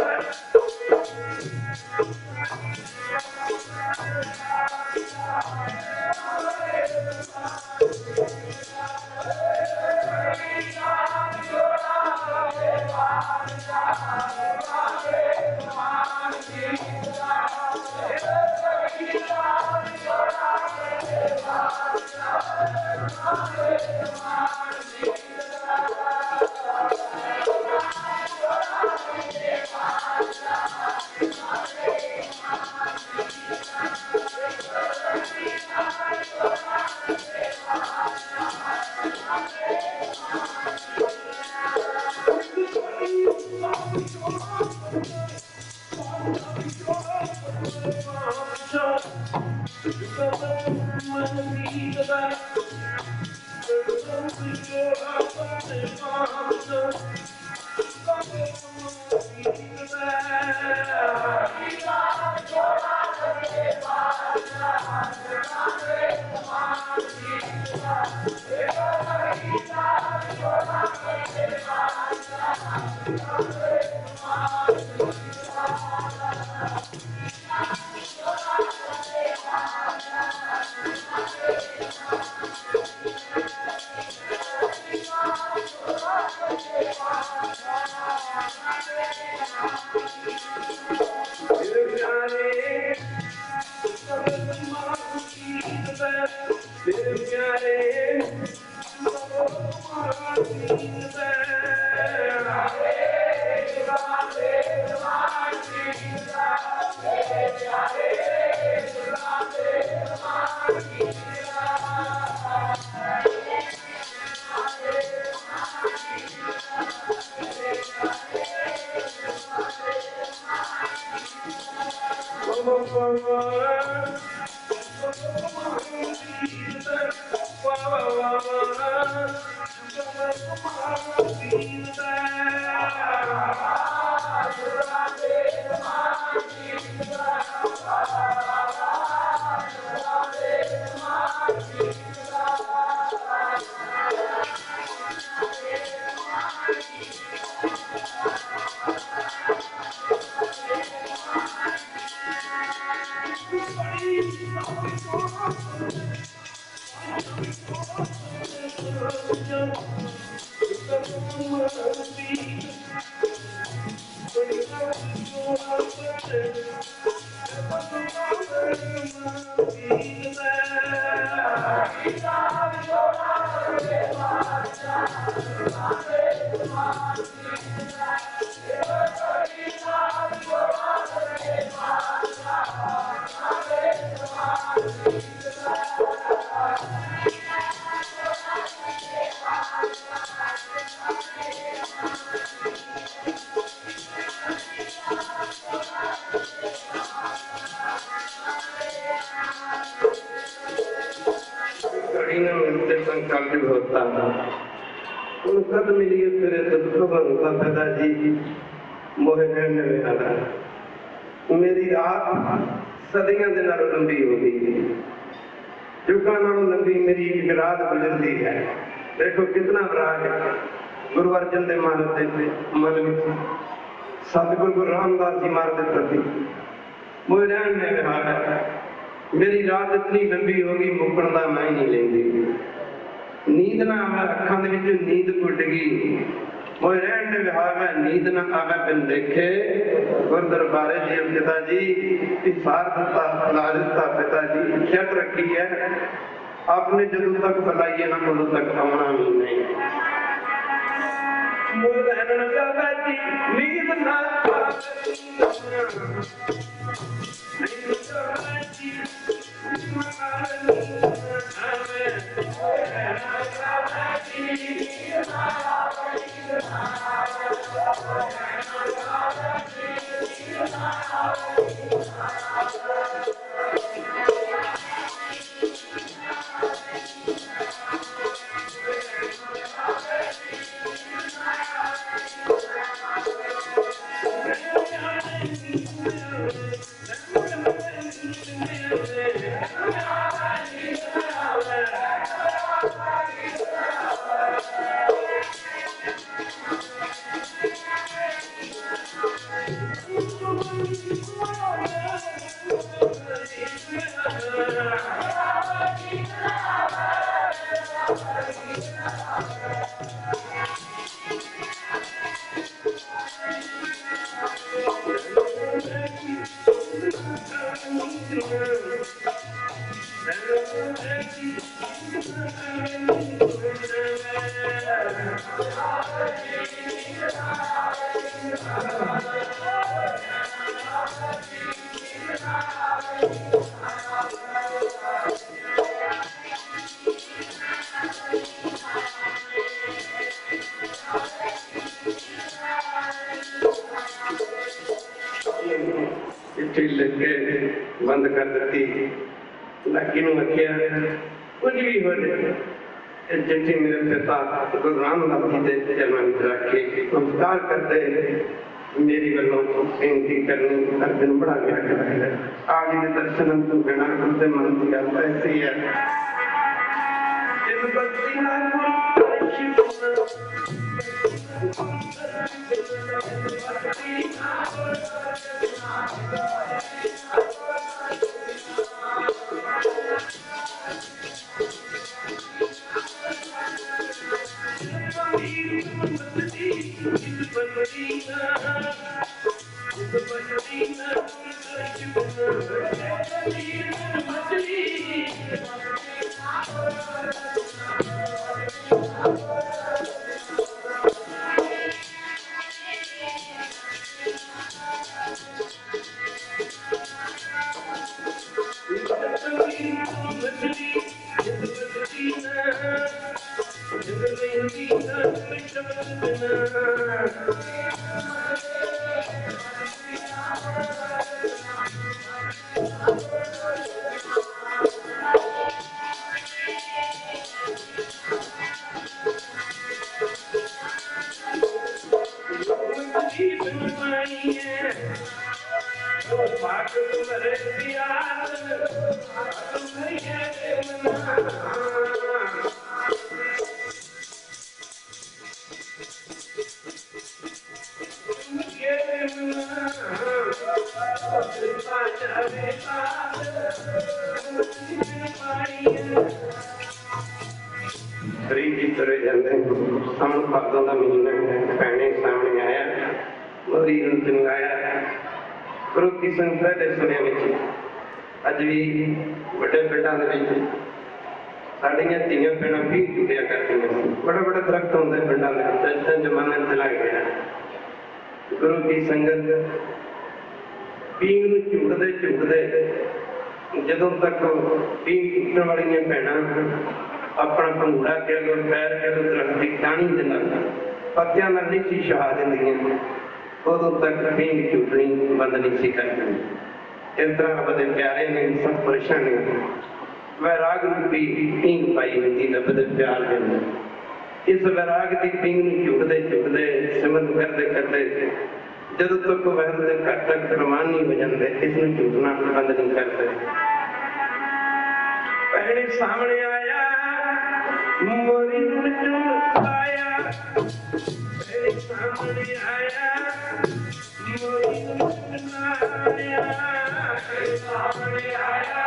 होता। उन कद मिलिए फिरे दुख भगवंता पिताजी मोहे रहने वाला। मेरी रात सदियों के नालों लंबी हो गई, युगां नालों लंबी मेरी एक रात गुजरती है। देखो कितना राग है गुरु अर्जन देव महाराज के मन में, सतगुरु गुरु रामदास जी महाराज के प्रति मोहे रहने वाला। मेरी रात इतनी लंबी होगी मुकण का मैं नहीं लेंदी। नींद ना आवे अखां दे विच नींद घुट गई, मोए रहन दे विहार में नींद ना आवे बिन देखे। गुर दरबारे जी पिताजी सार दत्ता ला दिता पिताजी, शर्त रखी है आपने जदों तक बुलाइए ना उदों तक आना ही नहीं। मोए रहन ना आवे जी नींद ना बंद कर दी। लाकी नूं आखिया कुछ भी हो जाए चिट्ठी मेरे पिता गुरु रामदास जी के चरणों में रख के नमस्कार करते मेरी गलों बेनती करनी अर्जन बड़ा गया आगे के दर्शन तू बिना उनके मन की गल ऐसी है। सावन भादों का महीना पैने सामने आया मोरी चंगाया गुरु की संख्या के सुनिया अज भी बड़े पिंडा साड़ियां धीयां भैणां भी टुटिया करदियां बड़े बड़े दरख्त होंगे पिंडा में जमाना चला गया। गुरु की संगत पींग नूं झुकदे झुकदे जदों तक पींग टुटण वालियां भैणां अपना भंगूड़ा कह लो पैर कह लो दरख्त की टाणी दे नाल पत्तियां नाल नहीं सी छा दिंदियां उदों तक पींग झुकनी बंद नहीं सी करनी। इस तरह बड़े प्यारे ने सतपुरुषां ने वैराग रूपी पींग पाई होती लभद प्यार के अंदर। इस वैराग की पींग झुकते झुकते सिमरन करते करते जदों तक वैर के घर तक प्रमाण नहीं हो जाते, इसमें झुकना बंद नहीं करते। पहले सामने आया मोरी आया, पहले सामने आया मोरी आया, सामने आया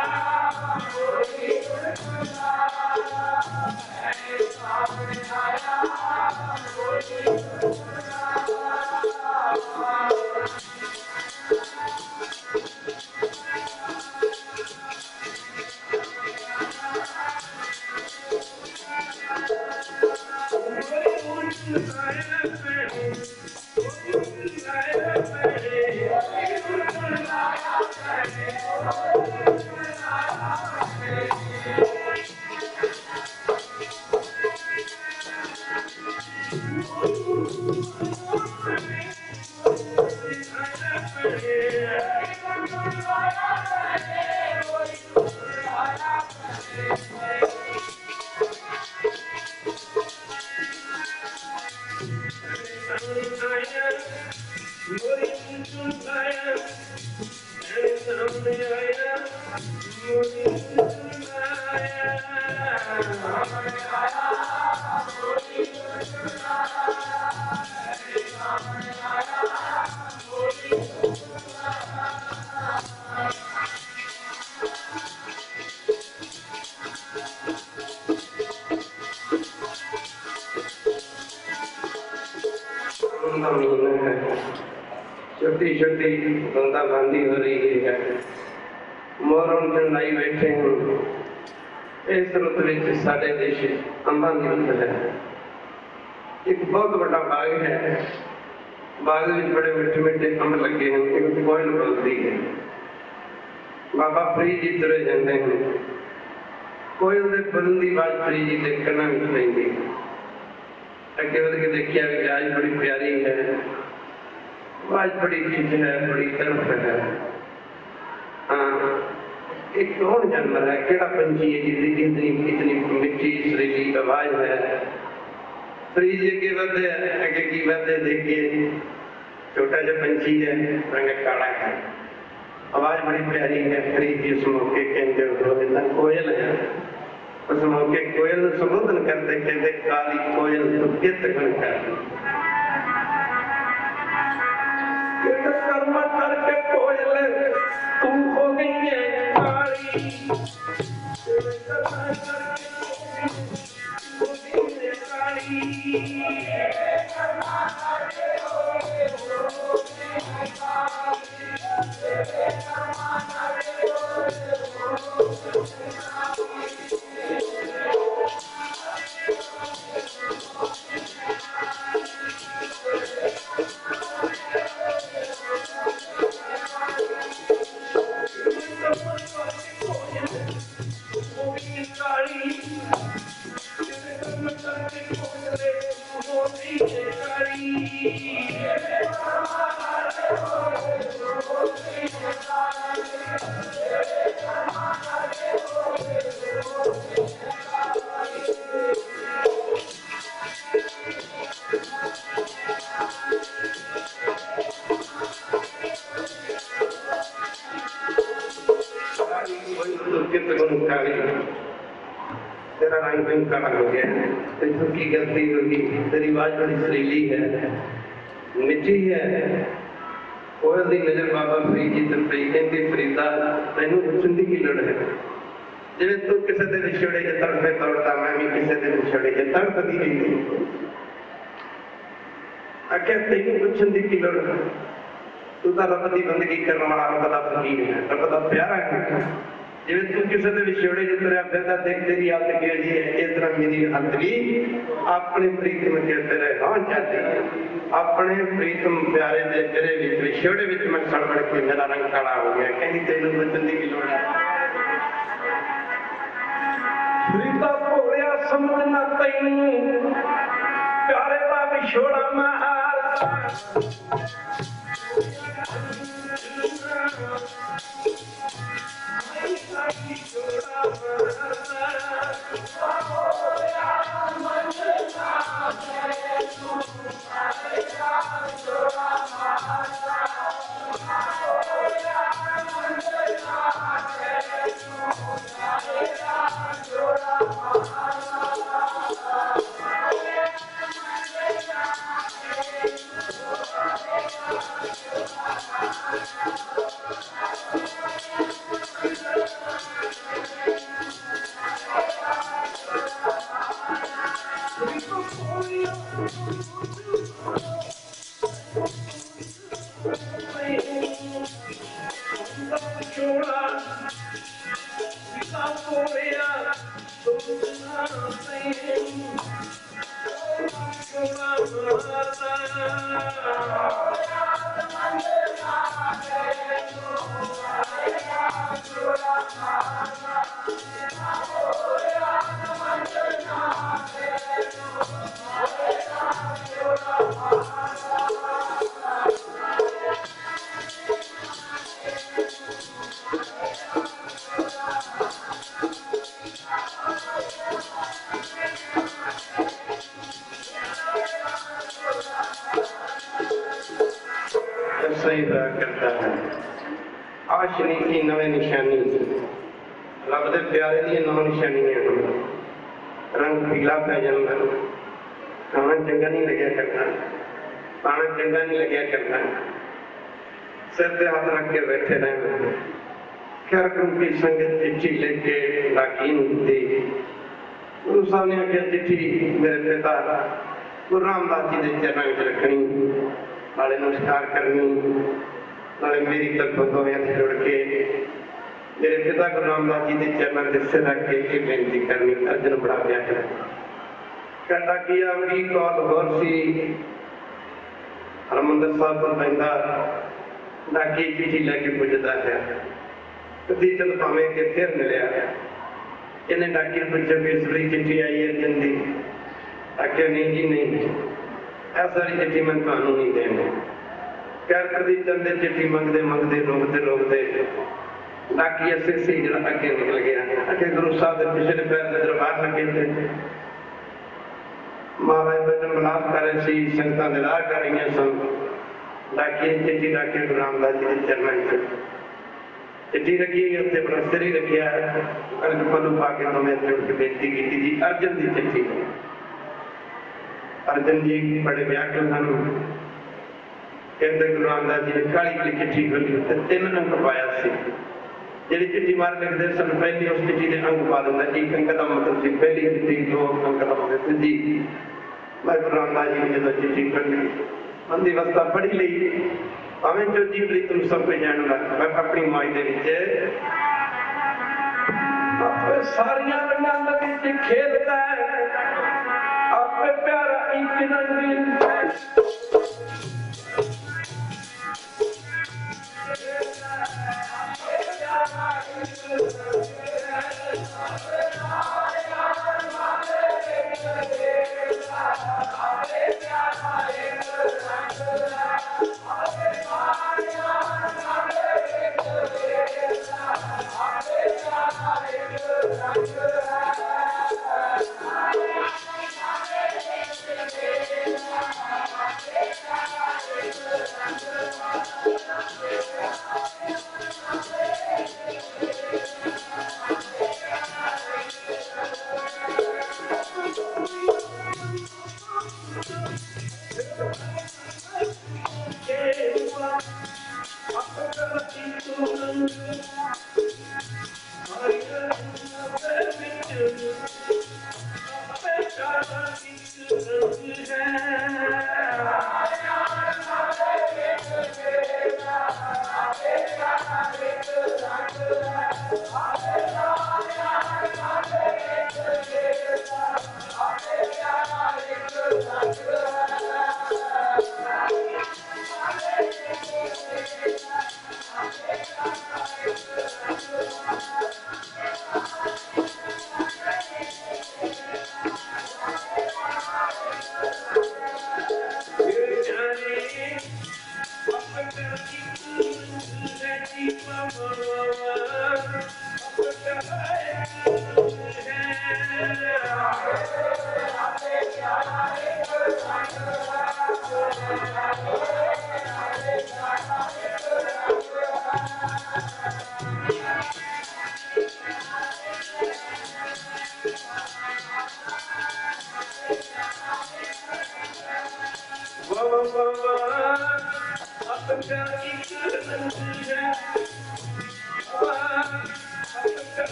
छोटी छोटी बूंदाबांदी हो रही है। मोरम चढ़ाई बैठे हैं। इस रुत विच साडे देश अंबां दी रुत है। एक बहुत बड़ा बाग है। बाग में बड़े मीठे मीठे अंब लगे हैं। एक कोयल बोलती है। बाबा फरीद जी तुरे जाते हैं। कोयल दे बोलन दी आवाज फरीद जी दे कन्नां विच पैंदी है। अगे वध के देखिया कि आज बड़ी प्यारी है, आज बड़ी खिच है, बड़ी तरफ है। हाँ, एक कौन जानवर है, केड़ा पंछी है जिसकी इतनी इतनी मिठी सुरीली आवाज है। फरीद जी के वधे अगे की वधे देखिए, छोटा जा पंछी है, रंग काला है, आवाज बड़ी प्यारी है। फरीद जी उस मौके कहते कोयल है। उस मौके कोयल संबोधन करते कहते काली कोयल तू कित गुण कर, कर्म करके कोयल तू हो गई है काली, तेरा रंग भी काला हो गया, की गलती होगी, तेरी आवाज बड़ी सुरीली है, मिठी है। कोयल दी नजर बाबा फरीद जी ते पई, कहंदी फरीदा तैनू पुछण दी की लोड़ है। जिवें तू किसी दे विछोड़े च तड़फे तड़दा, मैं भी किसी दे विछोड़े च तड़फदी रही। आख्या तैनू पुछण दी की लोड़ है, तू तां रब दी बंदगी करन वाला, रब दा फकीर है, रब दा प्यारा है। जिवें तू किसी दे विछोड़े च तुरिया फिरदा, देख तेरी हालत किहड़ी है, इस तरह मेरी हालत भी अपने प्रीतम के तेरे हां जाती है। अपने प्रीतम प्यारे दे तेरे विच विछोड़े विच मैं सड़बड़ के मेरा रंग काला हो गया। कहंदी तैनू पुछण दी की लोड़ है। फरीदा भोलिया समझना तैनू प्यारे दा विछोड़ा मारदा, सही करता है आशनी की नवे निशानी रब दे प्यारे दी नौ निशानियां रंग पीला पै जाता खाना चंगा नहीं लग्या करता पाना चंगा नहीं लग्या करता सिर पे हाथ रख के बैठे रहना खैर की संगत चिट्ठी लेके डाकी दी गुरु साहब ने आख्या चिट्ठी मेरे पिता गुरु रामदास जी के चरणों में रखनी नाले नमस्कार करनी नाले मेरी तरफों तो हथ जुड़ के मेरे पिता गुरु रामदास जी के चरणों में सिर रख के ये बेनती करनी अर्जन बड़ा प्यार कहता किया भी कॉल होर सी हरमंदिर साहब को पैंदा डाकी चिट्ठी लेके पुजदा है कदी चल भावें के फिर मिलिया इन्हें डाकी पूछे बेसरी चिट्ठी आई है अर्जन दी आख्या नहीं जी नहीं ऐसा चिट्ठी मैं थानू नहीं देनी खैर कदी चंदे चिट्ठी मंगते मंगते रोकते रोकते डाकी सिख सी जरा अगे निकल गया अगे गुरु साहब के पिछले पैर के दरबार लगे थे महाराज बचन विलास कर रहे सी संगतां दिलार कर रही सन डाकी चिट्ठी डाके गुरु रामदास जी के चरणों में चिट्ठी रखी उत्ते अपना सिर ही रखिया अर्ज पलू पा के तो मैं जुड़ के बेनती की जी अर्जन की चिट्ठी अर्जन जी बड़े व्याकुल सन कहते गुरु रामदास जी ने काली काली चिट्ठी खोली उत्ते 3 अंक पाया सी जी चिट्ठी मार लिखते सन पहली उस चिट्ठी के अंक पा दिता एक अंक का मतलब सी पहली चिट्ठी 2 अंक का मतलब जी मैं गुरु रामदास जी ने जो चिट्ठी खोली मंदी अवस्था पढ़ी ली भावें जो जी प्रीत तुम सब पे जान लग मैं अपनी माई दे विच सारियां रंगां दे विच खेलदा है आपे प्यारा इंक रंगीन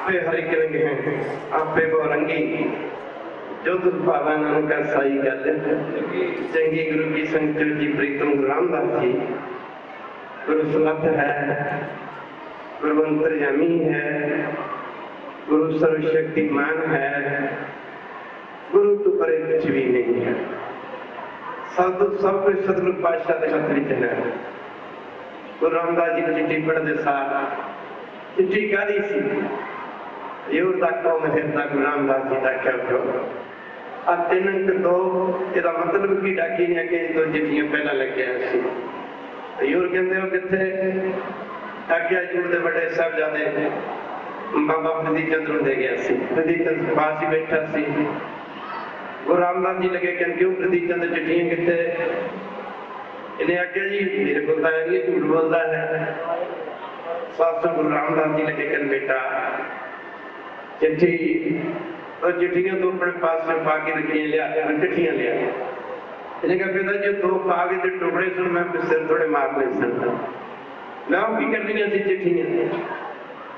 आपे हर एक रंग है आपे वो रंगी जो तुझ भावा नानका साई गल चंगी गुरु की संगत जी प्रीतम गुरु रामदास जी गुरु समर्थ है गुरु अंतर्यामी है गुरु सर्वशक्तिमान है गुरु तो परे कुछ भी नहीं है सब कुछ सतगुरु पातशाह के हथ विच है गुरु रामदास जी को चिट्ठी पढ़ते सार चिट्ठी कादी सी यूर तक को महरता गुरु रामदास जी का क्या करो अब 3 अंक 2 ਇਹਦਾ मतलब की डाकी ने कि 2 चिट्ठियां पहला लग गया सी यूर कहते हो किथे आज्ञा जूड़ दे बड़े साहबजादे बाबा प्रदीप चंद ਨੂੰ ਦੇ ਗਿਆ ਸੀ प्रदीप चंद पास ही बैठा सी गुरु रामदास जी लगे कहन क्यों प्रदीप चंद चिट्ठियां किथे इन्हें आख्या जी मेरे को तो ये झूठ बोलता है शास्त्र गुरु रामदास जी लगे कहन बेटा चिट्ठी तो चिट्ठियां तो अपने पास में पा के रखिए लिया चिट्ठियां लिया इन्हें कहा पिता जी 2 कागज के टुकड़े सुन मैं सिर थोड़े मार नहीं सकता मैं की करनी सी चिट्ठियां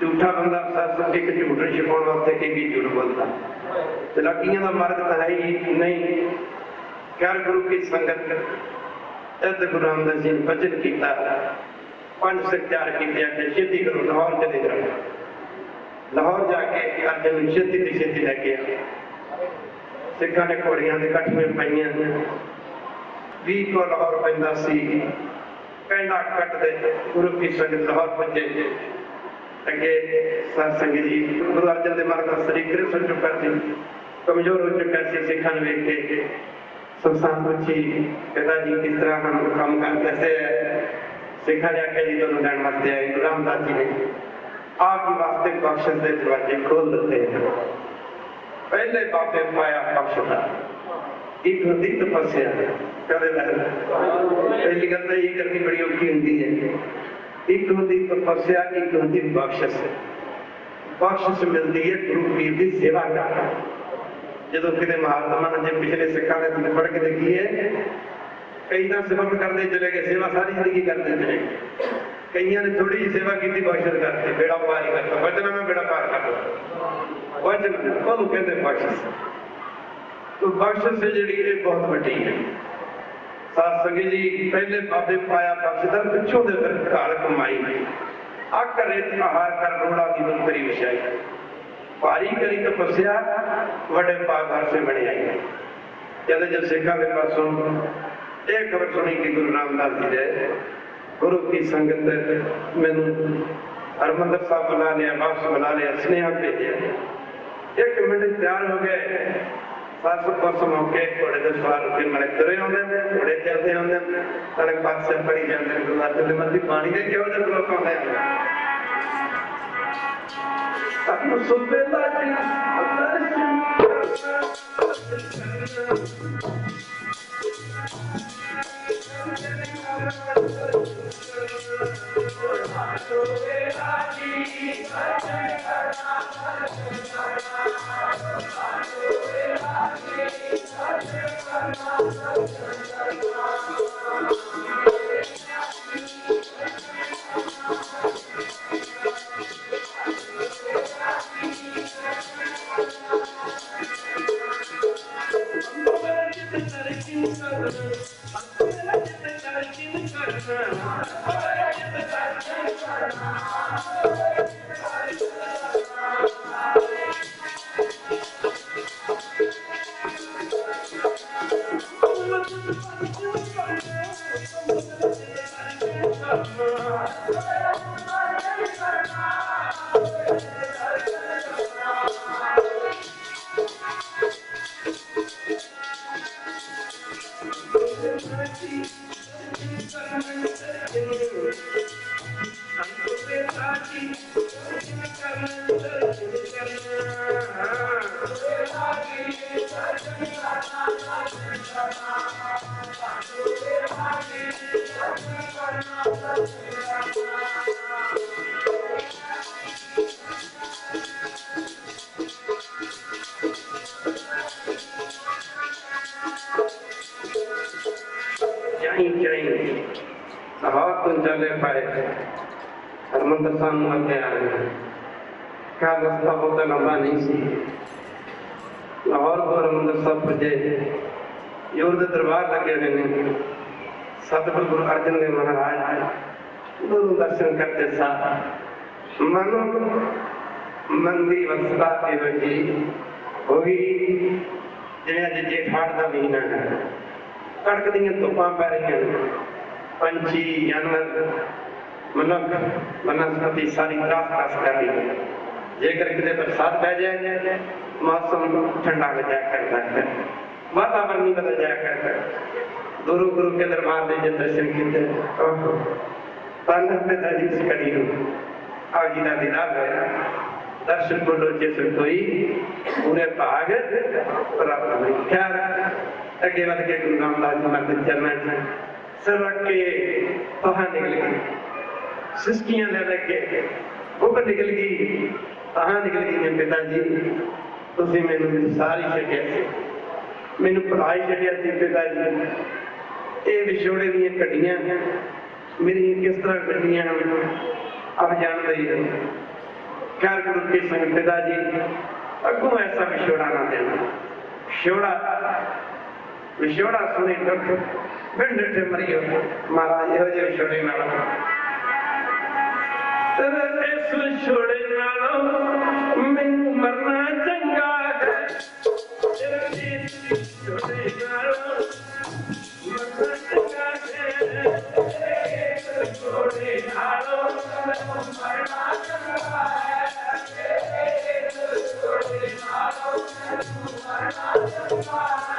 झूठा बंदा सच एक झूठ छिपाने वास्ते कि झूठ बोलता चलाकियां का मार्ग तो है ही नहीं कर गुरु की संगत तद गुरु रामदास जी ने वचन किया 5 सत्यार किए छेती करो लाहौर चले जाओ लाहौर जाके अर्जन छेती से छेती लैके सिखा ने घोड़ियां के कट में पाइया 20 को लाहौर पैंदा सी कहना कट दे गुरु की संगत लाहौर पहुंचे अगे साध संगत जी गुरु अर्जन देव महाराज का शरीर हो चुका सी कमजोर हो चुका सी सिखा ने वेख के संस्थान पूछी पिताजी किस तरह हम काम कर कैसे सिखा ने आख्या जी दोनों लैन वास्ते आए गुरु रामदास जी ने आपकी वास्ते बख्शिश के दरवाजे खोल दिते हैं पहले बाबे पाया बख्शता एक होती तपस्या करे पहली गल तो ये करनी बड़ी औखी होती है एक होती तपस्या एक होती बख्शिश मिलती है गुरु पीर की सेवा करना जो कि महात्मा ने पिछले सिखा ने पढ़ के देखी है कई ना सेवक करते चले गए सेवा सारी जिंदगी करते चले कई ने थोड़ी जी सेवा की बख्शिश करती बेड़ा पार ही करता वचन में बेड़ा पार कर वचन कहते बख्शिश तो बख्शिश जी बहुत बड़ी है साध संगत जी पहले बाबे पाया बख्शदा पिछों दे फिर काल कमाई अक रेत आहार कर रोड़ा की दुख करी विछाई भारी करी तपस्या बड़े पाक घर से बने आई कहते जब सिखा के पासों एक खबर सुनी कि गुरु रामदास जी ने गुरु की संगत मैनू हरमंदर साहब बुला लिया वापस बुला लिया स्नेहा भेजा 1 मिनट तैयार हो गए बस बस मौके घोड़े के सवार होकर मेरे तुरे आते घोड़े चलते आते सड़क पास से पड़ी जाते गुरु अर्जन देव जी पानी के क्यों जब लोग आते हैं सुबेला ख्याल रस्ता बहुत लंबा नहीं सी। लाहौर को हरिमंदिर साहब पुजे, योग के दरबार लगे हुए ने। सतगुरु गुरु अर्जन देव महाराज गुरु दर्शन करते सा मनो मंदी वत्सला जी होगी जिवें अज जेठाठ का महीना है। कड़क दियां धुप्पां पै रही, पंछी जानवर मनुख वनस्पति सारी त्रास कर रही है। जेकर कितने बरसात पै जाए मौसम ठंडा हो जाया करता है, वातावरण ही बदल जाया करता है। गुरु गुरु के दरबार में जब दर्शन किए पिताजी इस कड़ी आप जी का दीदार होया। दर्शन को लोचे से कोई पूरे भाग प्राप्त हुई। खैर अगे बढ़ के गुरु रामदास जी महाराज चरणों सिर रख के बाहर निकल गई, सिसकियां ले लगे, भुख निकल गई, कहाँ निकल गई। पिताजी तुसीं मैनूं सारी छड्डिया सी, मैनूं भुलाई छड्डिया सी। पिताजी ये विछोड़े दीयां कड्डियां मेरी किस तरह कड्डियां अब जान रही है। खैर गुरु के संग पिताजी अगों ऐसा विछोड़ा ना देना। विछोड़ा सुने दुख बिन डिठे मरियो महाराज इहो जिहे विछोड़े नाल इस विछोड़े नालों मैनूं मरना चंगा है। विछोड़े नालों मरना चंगा है। विछोड़े नालों मरना चंगा है। विछोड़े नालों मरना चंगा है।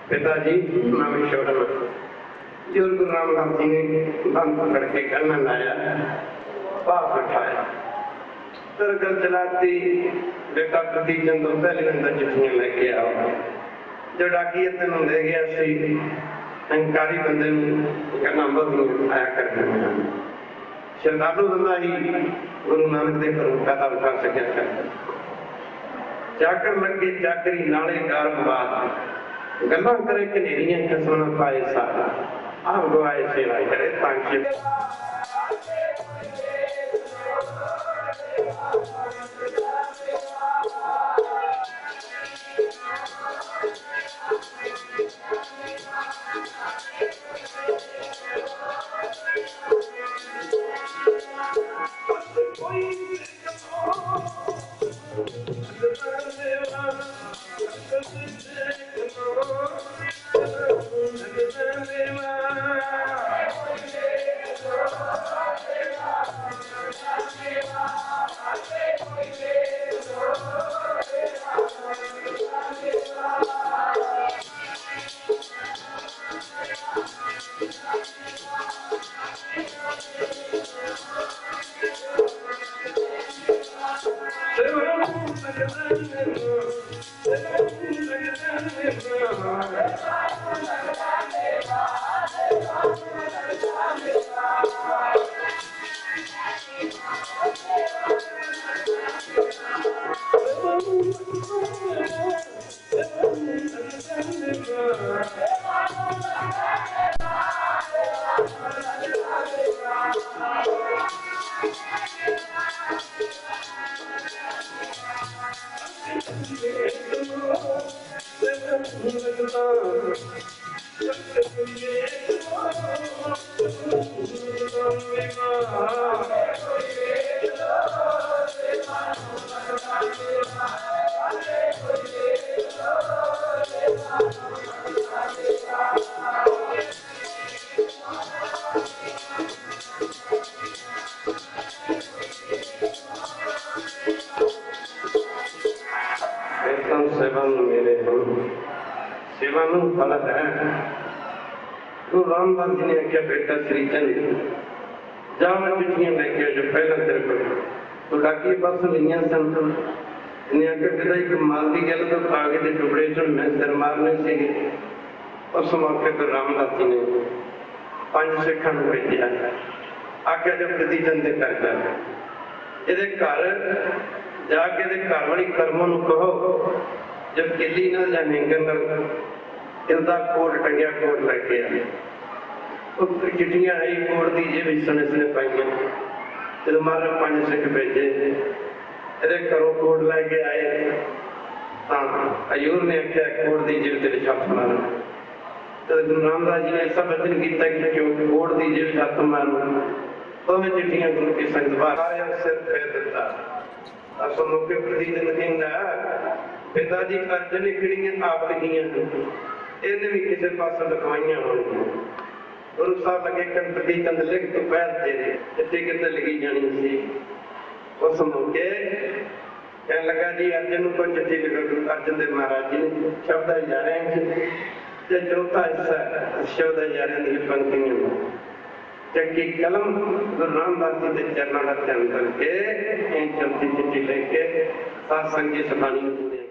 पिताजी मैं विछोड़ा जो गुरु रामदास जी ने बंद पकड़ के कहना लाया, पास बैठाया, फिर गल चलाती बेटा प्रति चंद पहले अंदर चिट्ठियां लेके आओ। जो डाकिया तेन ले गया सी अहंकारी बंदे कहना बहुत आया करते हैं। श्रद्धालु बंदा ही गुरु नानक देव पर पैदा उठा सकिया करता। जाकर लगे जाकरी नाले कार बात गल्लां करे कनेरियां कसना पाए सारा आप गवाए सेवा करे तांके सेवन मेरे हम सेवा फल है। गुरु रामदास जी ने आख्या बेटा श्री चंद जा मैं चिट्ठियां लेके जो पहला तेरे को तो डाकी बस लिया सन इन्हें आख्या पिता जी माल की गल तो कागज के टुकड़े च मैं सिर मारने से उस मौके पर रामदास जी ने 5 सिखा भेजा आख्या जब प्रति चंद के घर जा ये घर जाके घर वाली कर्मों कहो जब किली ना या हेंगन इसका कोट टंगिया कोट लैके आ चिट्ठियां आई कोट की जेब सने सने पाइया जब महाराज 5 सिख भेजे ये घरों कोट लैके आए तो हजूर ने आख्या कोट की जेब तेरे छत मारो तो गुरु रामदास जी ने ऐसा वचन किया कि क्यों कोट की जेब छत मारो तो मैं चिट्ठियां गुरु की संगत बाहर सिर फेर दिता अस मौके प्रति दिन कहता पिता जी अर्जन किड़ियां आप लिखियां इन्हें भी किसी पास लिखवाइया हो गुरु साहब लगे कन प्रति चंद लिख तो पैर तेरे चिट्ठी कितने लिखी जानी सी उस मौके कह लगा जी अर्जन को चिट्ठी लिखो अर्जन देव महाराज जी ने शब्द हजारे चौथा हिस्सा शब्द हजारे की पंक्तियां चंकी कलम गुरु रामदास जी के चरणों का ध्यान करके चलती चिट्ठी लेके सत्संग की सभानी